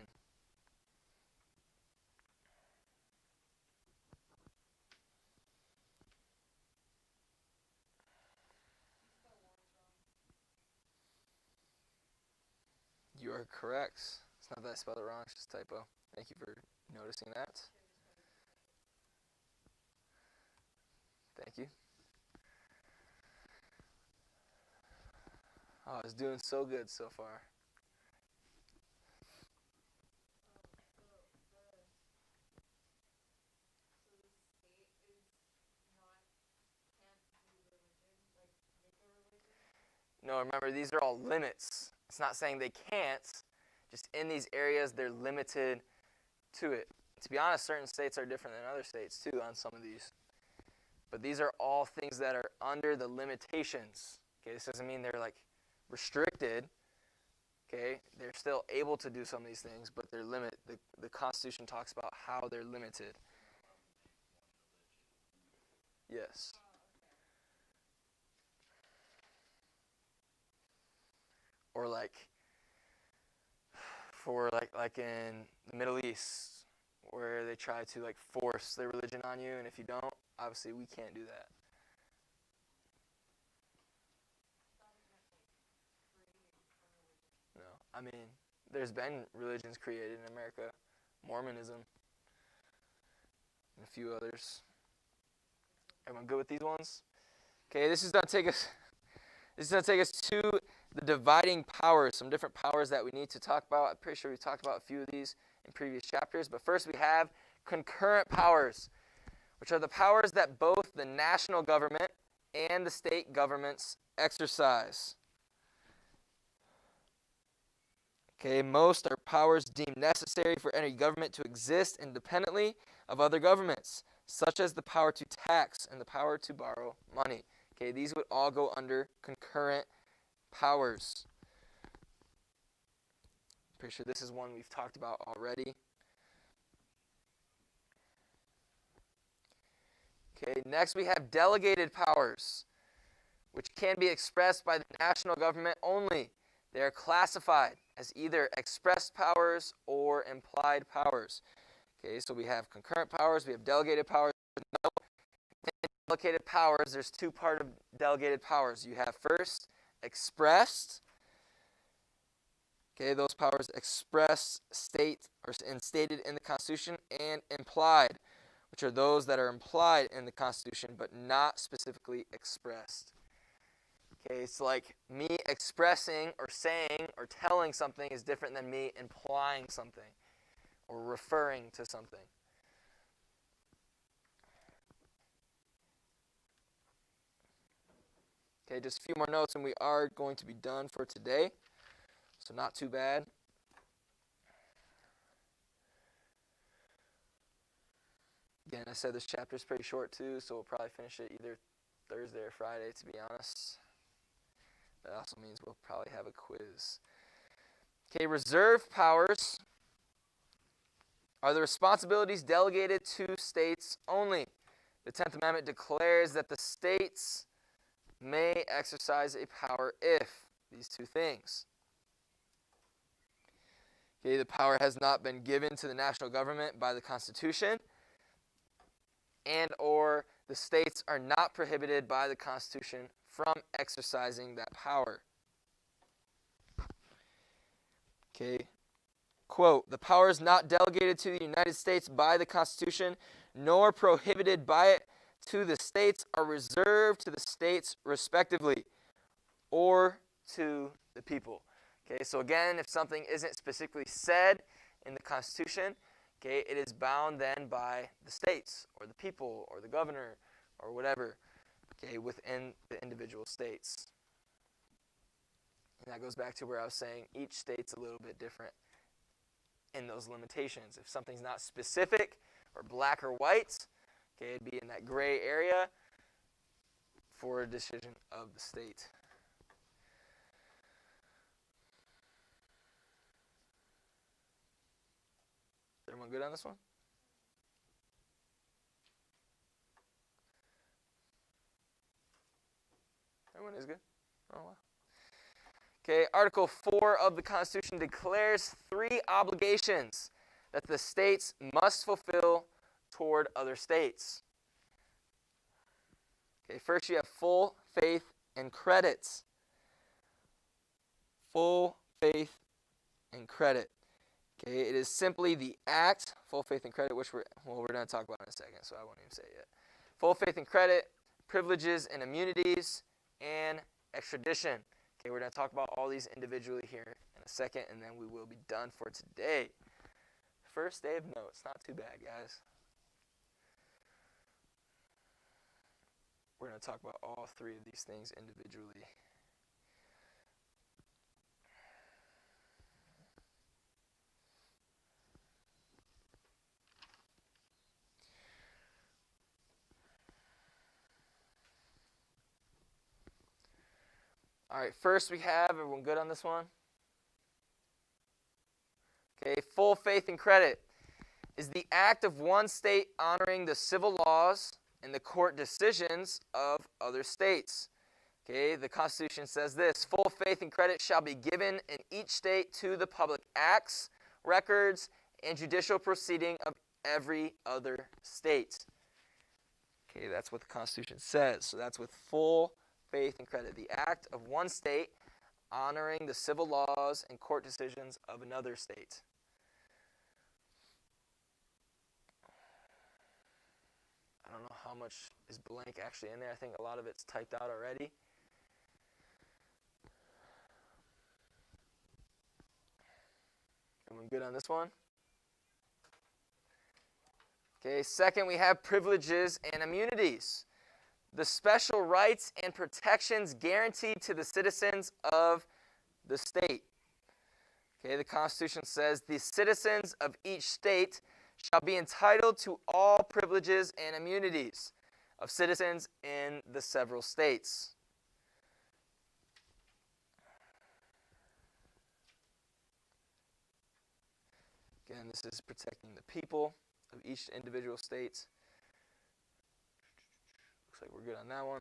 You are correct. It's not that I spelled it wrong, it's just a typo. Thank you for noticing that. Thank you. Oh, it's doing so good so far. No, remember, these are all limits. It's not saying they can't. Just in these areas, they're limited to it. To be honest, certain states are different than other states, too, on some of these. But these are all things that are under the limitations. Okay, this doesn't mean they're, like, restricted. Okay, they're still able to do some of these things, but they're limited. The Constitution talks about how they're limited. Yes. Or like for like in the Middle East where they try to like force their religion on you, and if you don't, obviously we can't do that. No. I mean, there's been religions created in America. Mormonism and a few others. Everyone good with these ones? Okay, this is gonna take us to the dividing powers, some different powers that we need to talk about. I'm pretty sure we've talked about a few of these in previous chapters. But first we have concurrent powers, which are the powers that both the national government and the state governments exercise. Okay, most are powers deemed necessary for any government to exist independently of other governments, such as the power to tax and the power to borrow money. Okay, these would all go under concurrent powers. Pretty sure this is one we've talked about already. Okay, next we have delegated powers, which can be expressed by the national government only. They are classified as either express powers or implied powers. Okay, so we have concurrent powers, we have delegated powers. Delegated powers, there's two parts of delegated powers. You have first, expressed. Okay, those powers expressed, state, or stated in the Constitution, and implied, which are those that are implied in the Constitution but not specifically expressed. Okay, it's like me expressing or saying or telling something is different than me implying something or referring to something. Okay, just a few more notes and we are going to be done for today. So not too bad. Again, I said this chapter is pretty short too, so we'll probably finish it either Thursday or Friday, to be honest. That also means we'll probably have a quiz. Okay, reserved powers are the responsibilities delegated to states only. The 10th Amendment declares that the states may exercise a power if these two things. Okay, the power has not been given to the national government by the Constitution, and or the states are not prohibited by the Constitution from exercising that power. Okay, quote, the powers not delegated to the United States by the Constitution, nor prohibited by it to the states, are reserved to the states respectively, or to the people. Okay, so again, if something isn't specifically said in the Constitution, okay, it is bound then by the states, or the people, or the governor, or whatever, okay, within the individual states. And that goes back to where I was saying each state's a little bit different in those limitations. If something's not specific, or black or white, okay, it'd be in that gray area for a decision of the state. Is everyone good on this one? Everyone is good? Oh, wow. Okay, Article 4 of the Constitution declares 3 obligations that the states must fulfill toward other states. Okay, first you have full faith and credit. Full faith and credit. Okay, it is simply the act, full faith and credit, which we're going to talk about in a second, so I won't even say it yet. Full faith and credit, privileges and immunities, and extradition. Okay, we're going to talk about all these individually here in a second, and then we will be done for today. First day of notes, not too bad, guys. We're going to talk about all 3 of these things individually. All right, first we have, everyone good on this one? Okay, full faith and credit is the act of one state honoring the civil laws and the court decisions of other states. Okay, the Constitution says this: full faith and credit shall be given in each state to the public acts, records, and judicial proceeding of every other state. Okay, that's what the Constitution says. So that's with full faith and credit. The act of one state honoring the civil laws and court decisions of another state. I don't know how much is blank actually in there. I think a lot of it's typed out already. Everyone good on this one? Okay, second we have privileges and immunities. The special rights and protections guaranteed to the citizens of the state. Okay, the Constitution says the citizens of each state shall be entitled to all privileges and immunities of citizens in the several states. Again, this is protecting the people of each individual state. Looks like we're good on that one.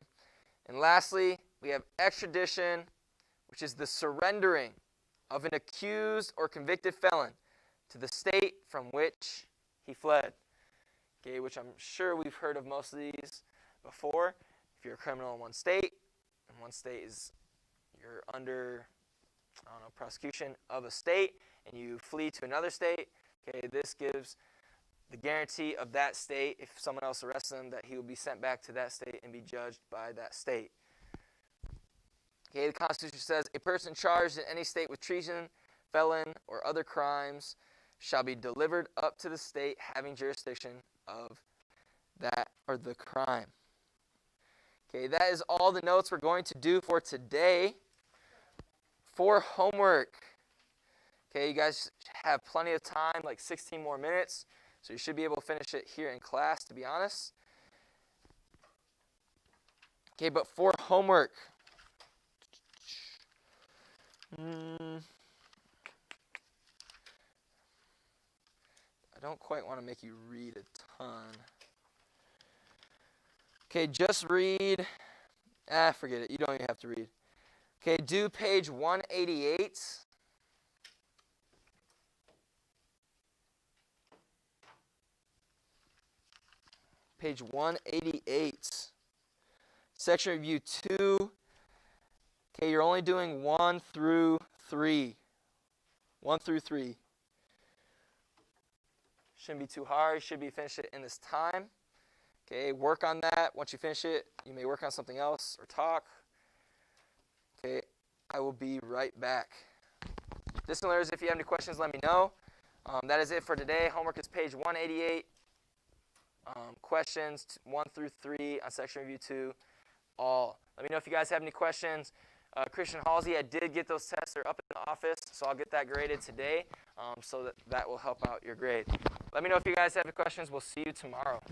And lastly, we have extradition, which is the surrendering of an accused or convicted felon to the state from which he fled. Okay, which I'm sure we've heard of most of these before. If you're a criminal in one state, and one state is you're under, prosecution of a state, and you flee to another state, okay, this gives the guarantee of that state, if someone else arrests him, that he will be sent back to that state and be judged by that state. Okay, the Constitution says, a person charged in any state with treason, felon, or other crimes shall be delivered up to the state having jurisdiction of that or the crime. Okay, that is all the notes we're going to do for today. For homework, okay, you guys have plenty of time, like 16 more minutes, so you should be able to finish it here in class, to be honest. Okay, but for homework, I don't quite want to make you read a ton. Okay, just read. Forget it. You don't even have to read. Okay, do page 188. Page 188. Section review 2. Okay, you're only doing 1 through 3. 1 through 3. Shouldn't be too hard. You should be finished it in this time. Okay, work on that. Once you finish it, you may work on something else or talk. Okay, I will be right back. Distant learners, if you have any questions, let me know. That is it for today. Homework is page 188. Questions 1 through 3 on section review 2. All. Let me know if you guys have any questions. Christian Halsey, I did get those tests. They're up in the office, so I'll get that graded today, so that will help out your grade. Let me know if you guys have any questions. We'll see you tomorrow.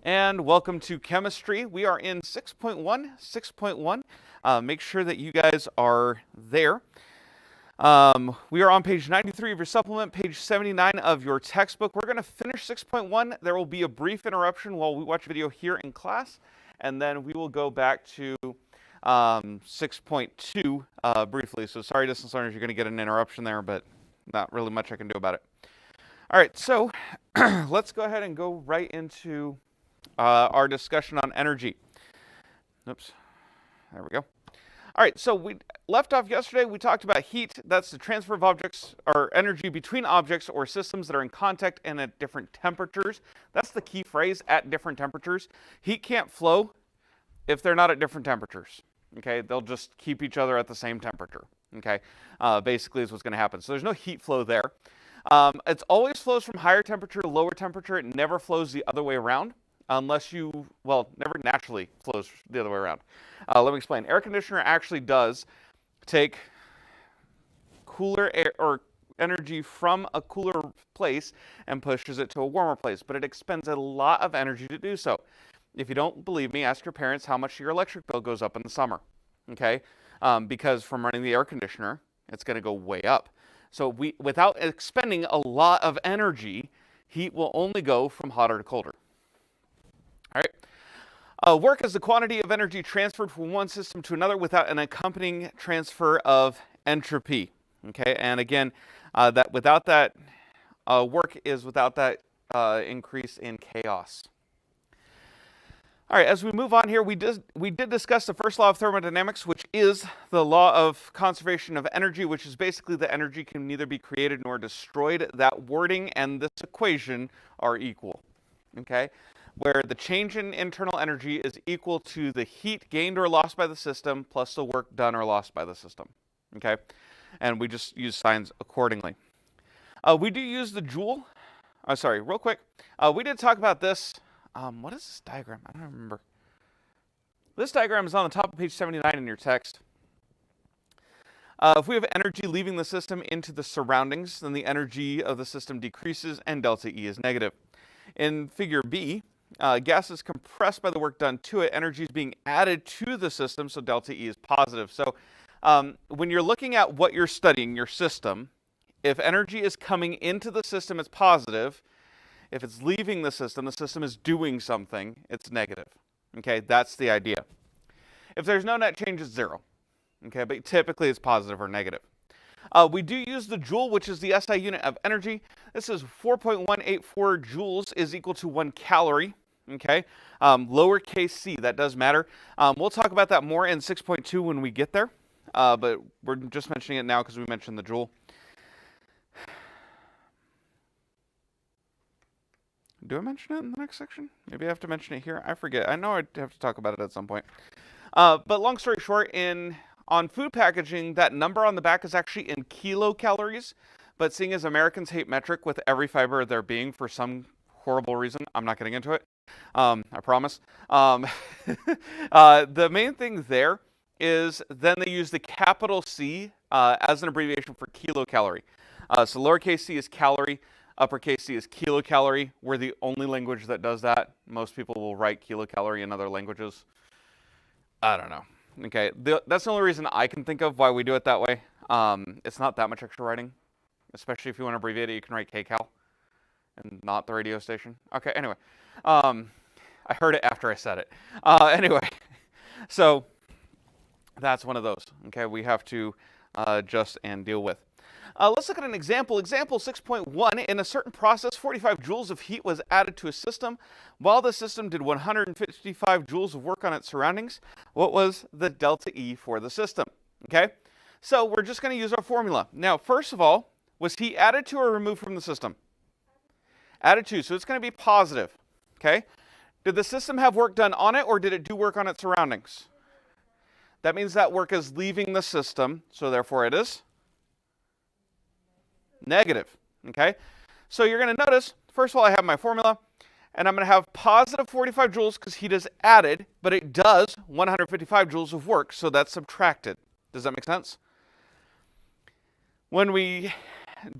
and welcome to chemistry. We are in 6.1. Make sure that you guys are there. We are on page 93 of your supplement, page 79 of your textbook. We're going to finish 6.1. There will be a brief interruption while we watch a video here in class, and then we will go back to 6.2 briefly. So sorry, distance learners, you're going to get an interruption there, but not really much I can do about it. All right, so let's go ahead and go right into our discussion on energy. Oops, there we go. All right, so we left off yesterday, we talked about heat. That's the transfer of objects or energy between objects or systems that are in contact and at different temperatures. That's the key phrase, at different temperatures. Heat can't flow if they're not at different temperatures, okay? They'll just keep each other at the same temperature, okay? Basically is what's going to happen. So there's no heat flow there. It always flows from higher temperature to lower temperature. It never flows the other way around unless you, well, never naturally flows the other way around. Let me explain. Air conditioner actually does take cooler air or energy from a cooler place and pushes it to a warmer place, but it expends a lot of energy to do so. If you don't believe me, ask your parents how much your electric bill goes up in the summer, okay? Because from running the air conditioner, it's going to go way up. So without expending a lot of energy, heat will only go from hotter to colder. All right. Work is the quantity of energy transferred from one system to another without an accompanying transfer of entropy. Okay, and again, without that work is without that increase in chaos. All right, as we move on here, we did discuss the first law of thermodynamics, which is the law of conservation of energy, which is basically that energy can neither be created nor destroyed. That wording and this equation are equal, okay? Where the change in internal energy is equal to the heat gained or lost by the system plus the work done or lost by the system, okay? And we just use signs accordingly. We do use the joule. Sorry, real quick. We did talk about this. What is this diagram? I don't remember. This diagram is on the top of page 79 in your text. If we have energy leaving the system into the surroundings, then the energy of the system decreases and delta E is negative. In figure B, gas is compressed by the work done to it. Energy is being added to the system, so delta E is positive. So when you're looking at what you're studying, your system, if energy is coming into the system, it's positive. If it's leaving the system is doing something, it's negative. Okay, that's the idea. If there's no net change, it's zero. Okay, but typically it's positive or negative. We do use the joule, which is the SI unit of energy. This is 4.184 joules is equal to 1 calorie. Okay, lowercase c, that does matter. We'll talk about that more in 6.2 when we get there, but we're just mentioning it now because we mentioned the joule. Do I mention it in the next section? Maybe I have to mention it here. I forget. I know I'd have to talk about it at some point. But long story short, on food packaging, that number on the back is actually in kilocalories. But seeing as Americans hate metric with every fiber of their being for some horrible reason, I'm not getting into it. I promise. The main thing there is then they use the capital C as an abbreviation for kilocalorie. So lowercase c is calorie. Uppercase C is kilocalorie. We're the only language that does that. Most people will write kilocalorie in other languages. I don't know. Okay, that's the only reason I can think of why we do it that way. It's not that much extra writing, especially if you want to abbreviate it. You can write kcal and not the radio station. Okay, anyway. I heard it after I said it. Anyway, so that's one of those. Okay, we have to adjust and deal with. Let's look at an example. Example 6.1. In a certain process, 45 joules of heat was added to a system. While the system did 155 joules of work on its surroundings, what was the delta E for the system? Okay, so we're just going to use our formula. Now, first of all, was heat added to or removed from the system? Added to, so it's going to be positive. Okay, did the system have work done on it or did it do work on its surroundings? That means that work is leaving the system, so therefore it is negative, okay? So you're going to notice, first of all, I have my formula, and I'm going to have positive 45 joules because heat is added, but it does 155 joules of work, so that's subtracted. Does that make sense? When we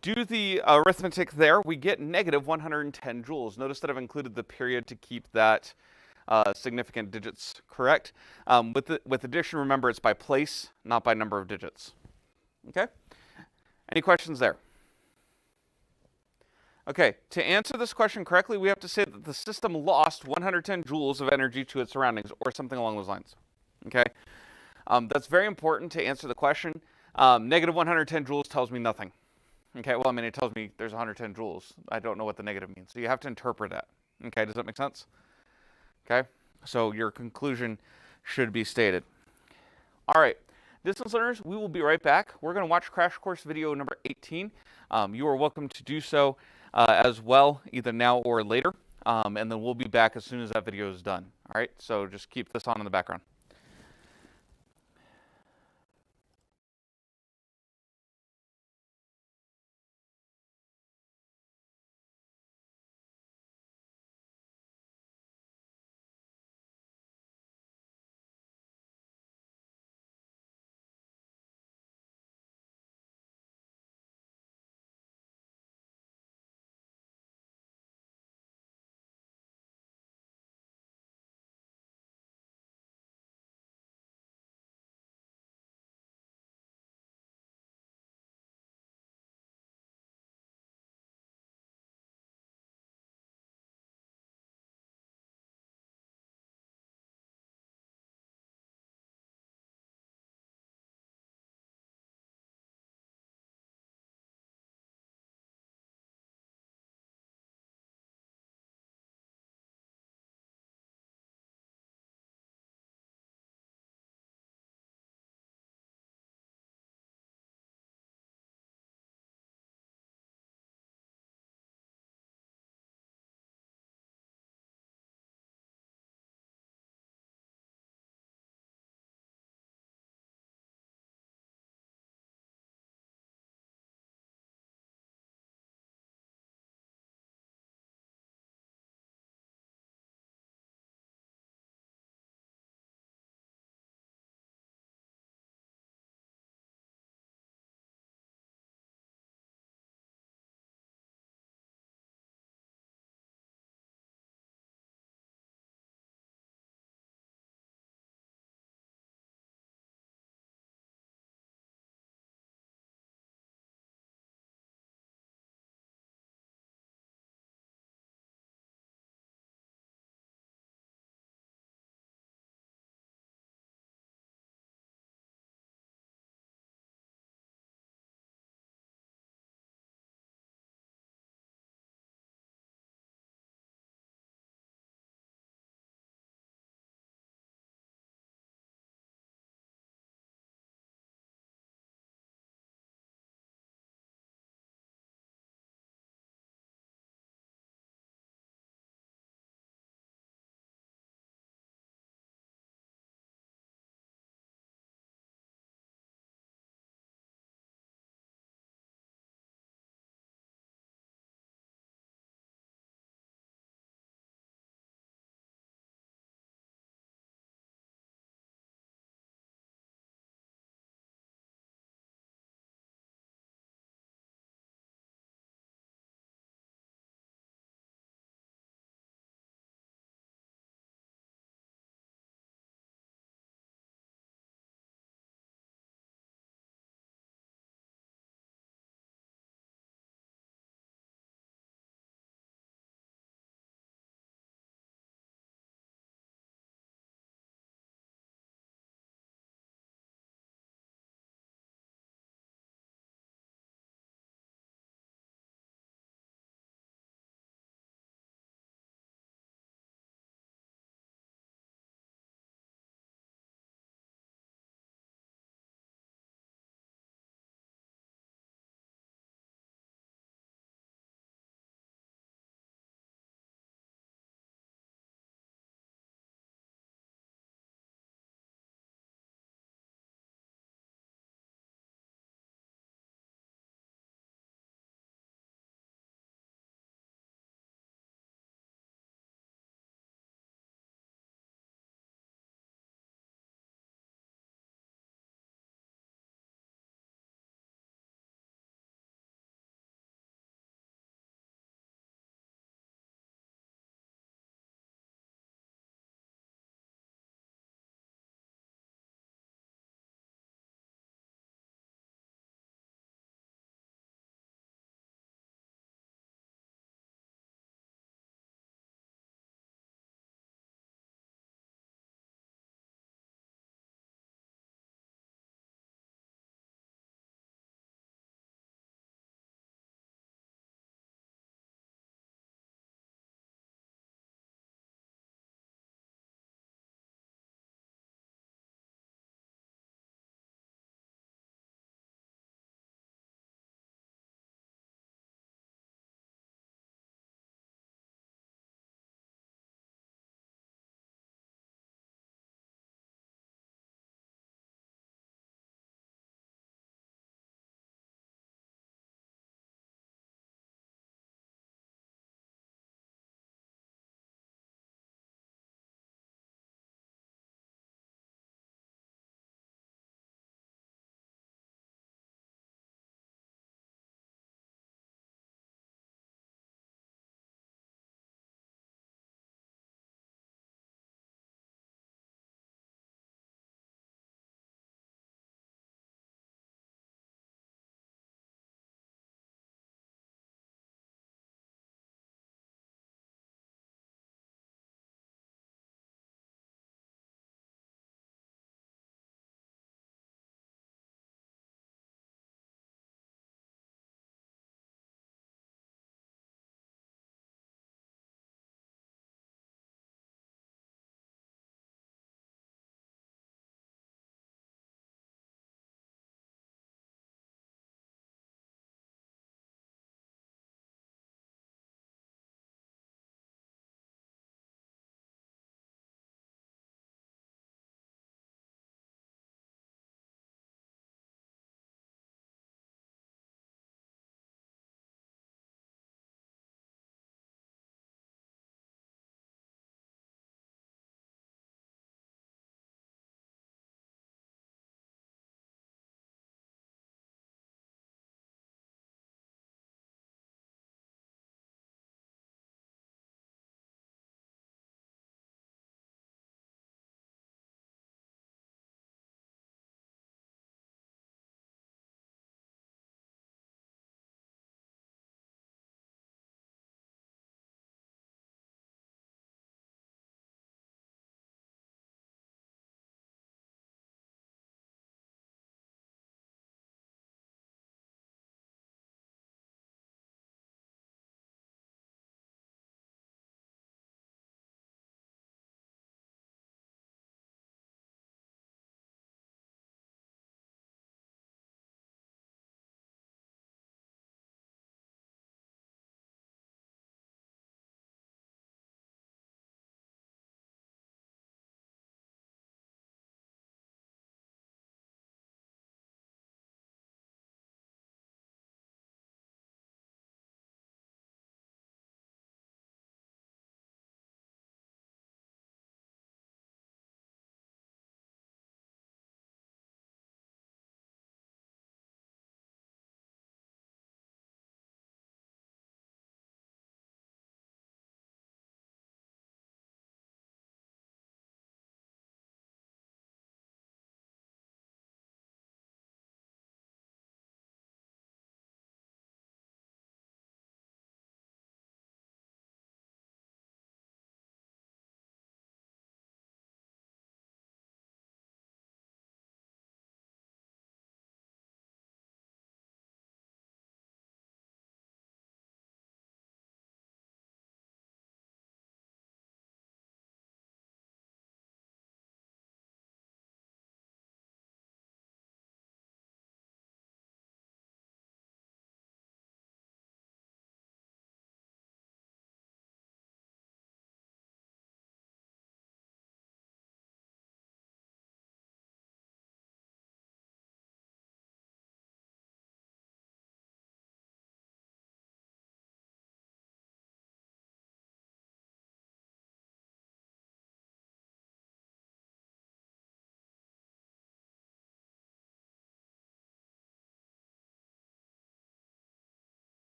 do the arithmetic there, we get negative 110 joules. Notice that I've included the period to keep that significant digits correct. With addition, remember it's by place, not by number of digits. Okay? Any questions there? Okay, to answer this question correctly, we have to say that the system lost 110 joules of energy to its surroundings, or something along those lines. Okay? That's very important to answer the question. Negative 110 joules tells me nothing. Okay, well, I mean, it tells me there's 110 joules. I don't know what the negative means. So you have to interpret that. Okay, does that make sense? Okay, so your conclusion should be stated. All right, distance learners, we will be right back. We're going to watch Crash Course video number 18. You are welcome to do so as well, either now or later. And then we'll be back as soon as that video is done. All right, so just keep this on in the background.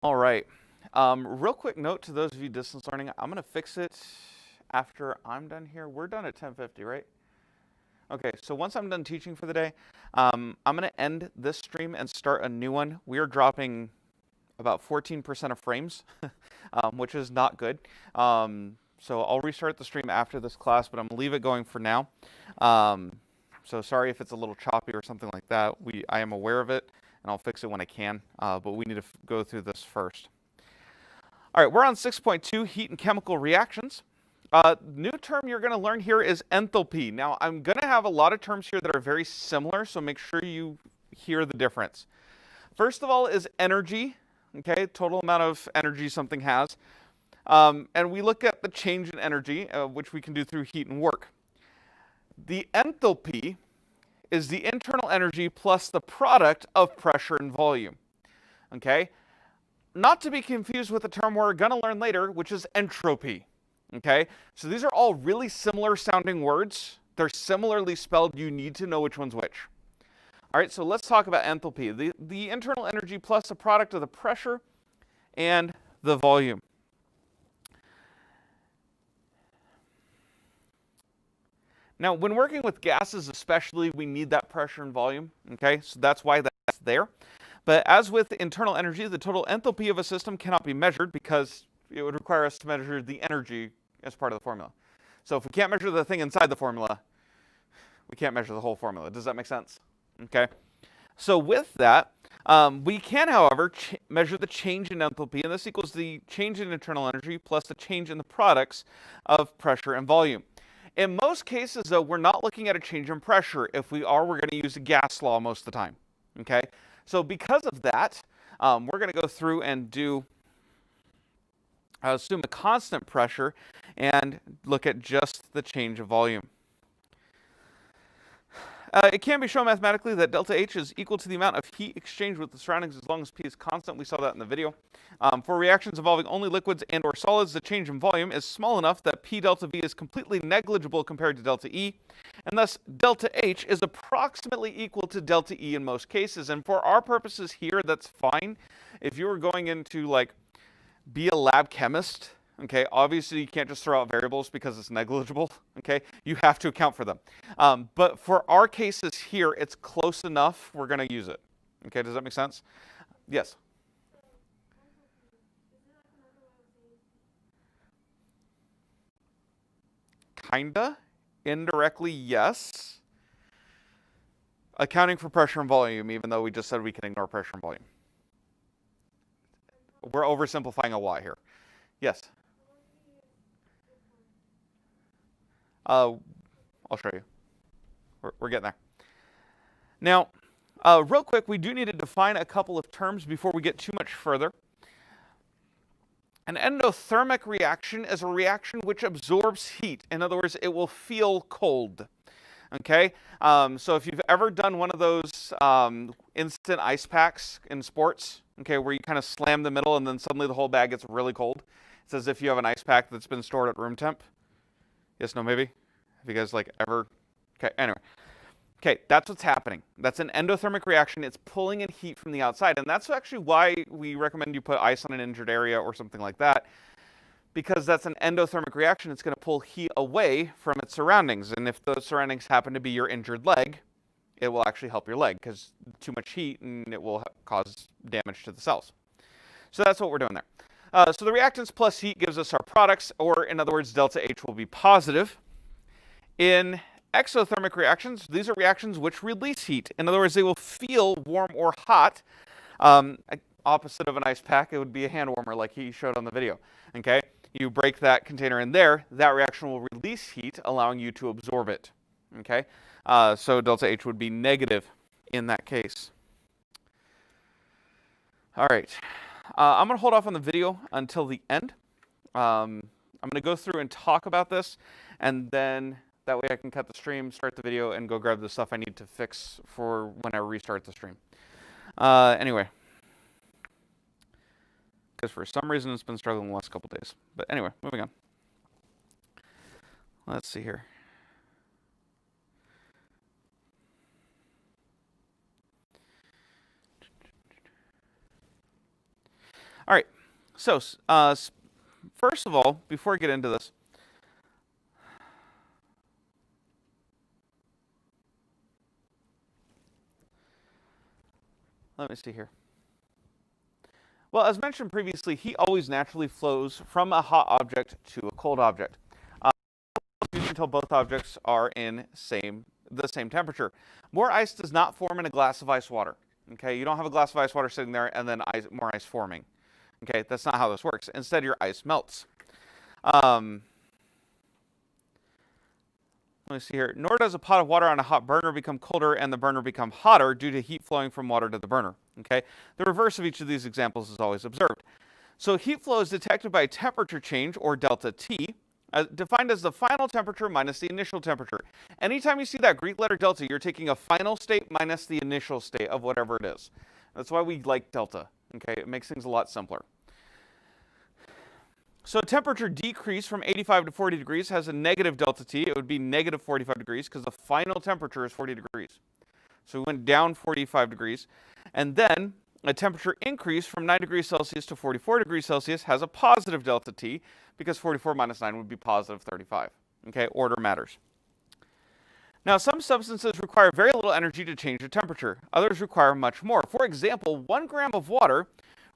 All right. Real quick note to those of you distance learning, I'm going to fix it after I'm done here. We're done at 10:50, right? Okay, so once I'm done teaching for the day, I'm going to end this stream and start a new one. We are dropping about 14% of frames, which is not good. So I'll restart the stream after this class, but I'm going to leave it going for now. So sorry if it's a little choppy or something like that. I am aware of it, and I'll fix it when I can, but we need to go through this first. All right, we're on 6.2, heat and chemical reactions. New term you're going to learn here is enthalpy. Now, I'm going to have a lot of terms here that are very similar, so make sure you hear the difference. First of all is energy, okay, total amount of energy something has. And we look at the change in energy, which we can do through heat and work. The enthalpy is the internal energy plus the product of pressure and volume, okay? Not to be confused with the term we're going to learn later, which is entropy. Okay, so these are all really similar sounding words. They're similarly spelled. You need to know which one's which. All right, so let's talk about enthalpy. The internal energy plus the product of the pressure and the volume. Now, when working with gases especially, we need that pressure and volume. Okay, so that's why that's there. But as with internal energy, the total enthalpy of a system cannot be measured because it would require us to measure the energy as part of the formula. So if we can't measure the thing inside the formula, we can't measure the whole formula. Does that make sense? Okay. So with that, we can, however, measure the change in enthalpy, and this equals the change in internal energy plus the change in the products of pressure and volume. In most cases, though, we're not looking at a change in pressure. If we are, we're going to use the gas law most of the time. Okay. So because of that, we're going to go through and assume a constant pressure and look at just the change of volume. It can be shown mathematically that delta H is equal to the amount of heat exchanged with the surroundings as long as P is constant. We saw that in the video. For reactions involving only liquids and or solids, the change in volume is small enough that P delta V is completely negligible compared to delta E, and thus delta H is approximately equal to delta E in most cases. And for our purposes here, that's fine. If you were going into be a lab chemist, okay, obviously you can't just throw out variables because it's negligible, okay? You have to account for them. But for our cases here, it's close enough, we're going to use it. Okay, does that make sense? Yes? Kinda. Indirectly, yes. Accounting for pressure and volume, even though we just said we can ignore pressure and volume. We're oversimplifying a lot here. Yes? I'll show you. We're getting there. Now, real quick, we do need to define a couple of terms before we get too much further. An endothermic reaction is a reaction which absorbs heat. In other words, it will feel cold. Okay? So if you've ever done one of those instant ice packs in sports, okay, where you kind of slam the middle and then suddenly the whole bag gets really cold. It's as if you have an ice pack that's been stored at room temp. Yes, no, maybe? Have you guys ever? Okay, anyway. Okay, that's what's happening. That's an endothermic reaction. It's pulling in heat from the outside. And that's actually why we recommend you put ice on an injured area or something like that. Because that's an endothermic reaction. It's going to pull heat away from its surroundings. And if those surroundings happen to be your injured leg, it will actually help your leg because too much heat and it will cause damage to the cells. So that's what we're doing there. So the reactants plus heat gives us our products, or in other words, delta H will be positive. In exothermic reactions, these are reactions which release heat. In other words, they will feel warm or hot. Opposite of an ice pack, it would be a hand warmer like he showed on the video. Okay, you break that container in there, that reaction will release heat, allowing you to absorb it. Okay, so delta H would be negative in that case. All right, I'm going to hold off on the video until the end. I'm going to go through and talk about this, and then that way I can cut the stream, start the video, and go grab the stuff I need to fix for when I restart the stream. Anyway, because for some reason it's been struggling the last couple days. But anyway, moving on. Let's see here. All right, so first of all, before I get into this, let me see here. Well, as mentioned previously, heat always naturally flows from a hot object to a cold object until both objects are in the same temperature. More ice does not form in a glass of ice water. Okay, you don't have a glass of ice water sitting there and then more ice forming. Okay, that's not how this works. Instead, your ice melts. Let me see here. Nor does a pot of water on a hot burner become colder and the burner become hotter due to heat flowing from water to the burner. Okay, the reverse of each of these examples is always observed. So heat flow is detected by a temperature change, or delta T, defined as the final temperature minus the initial temperature. Anytime you see that Greek letter delta, you're taking a final state minus the initial state of whatever it is. That's why we like delta. Okay, it makes things a lot simpler. So temperature decrease from 85 to 40 degrees has a negative delta T. It would be negative 45 degrees because the final temperature is 40 degrees. So we went down 45 degrees. And then a temperature increase from 9 degrees Celsius to 44 degrees Celsius has a positive delta T because 44 minus 9 would be positive 35. Okay, order matters. Now, some substances require very little energy to change the temperature. Others require much more. For example, 1 gram of water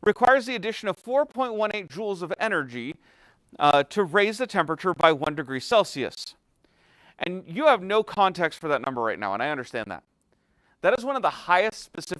requires the addition of 4.18 joules of energy to raise the temperature by 1 degree Celsius. And you have no context for that number right now, and I understand that. That is one of the highest specific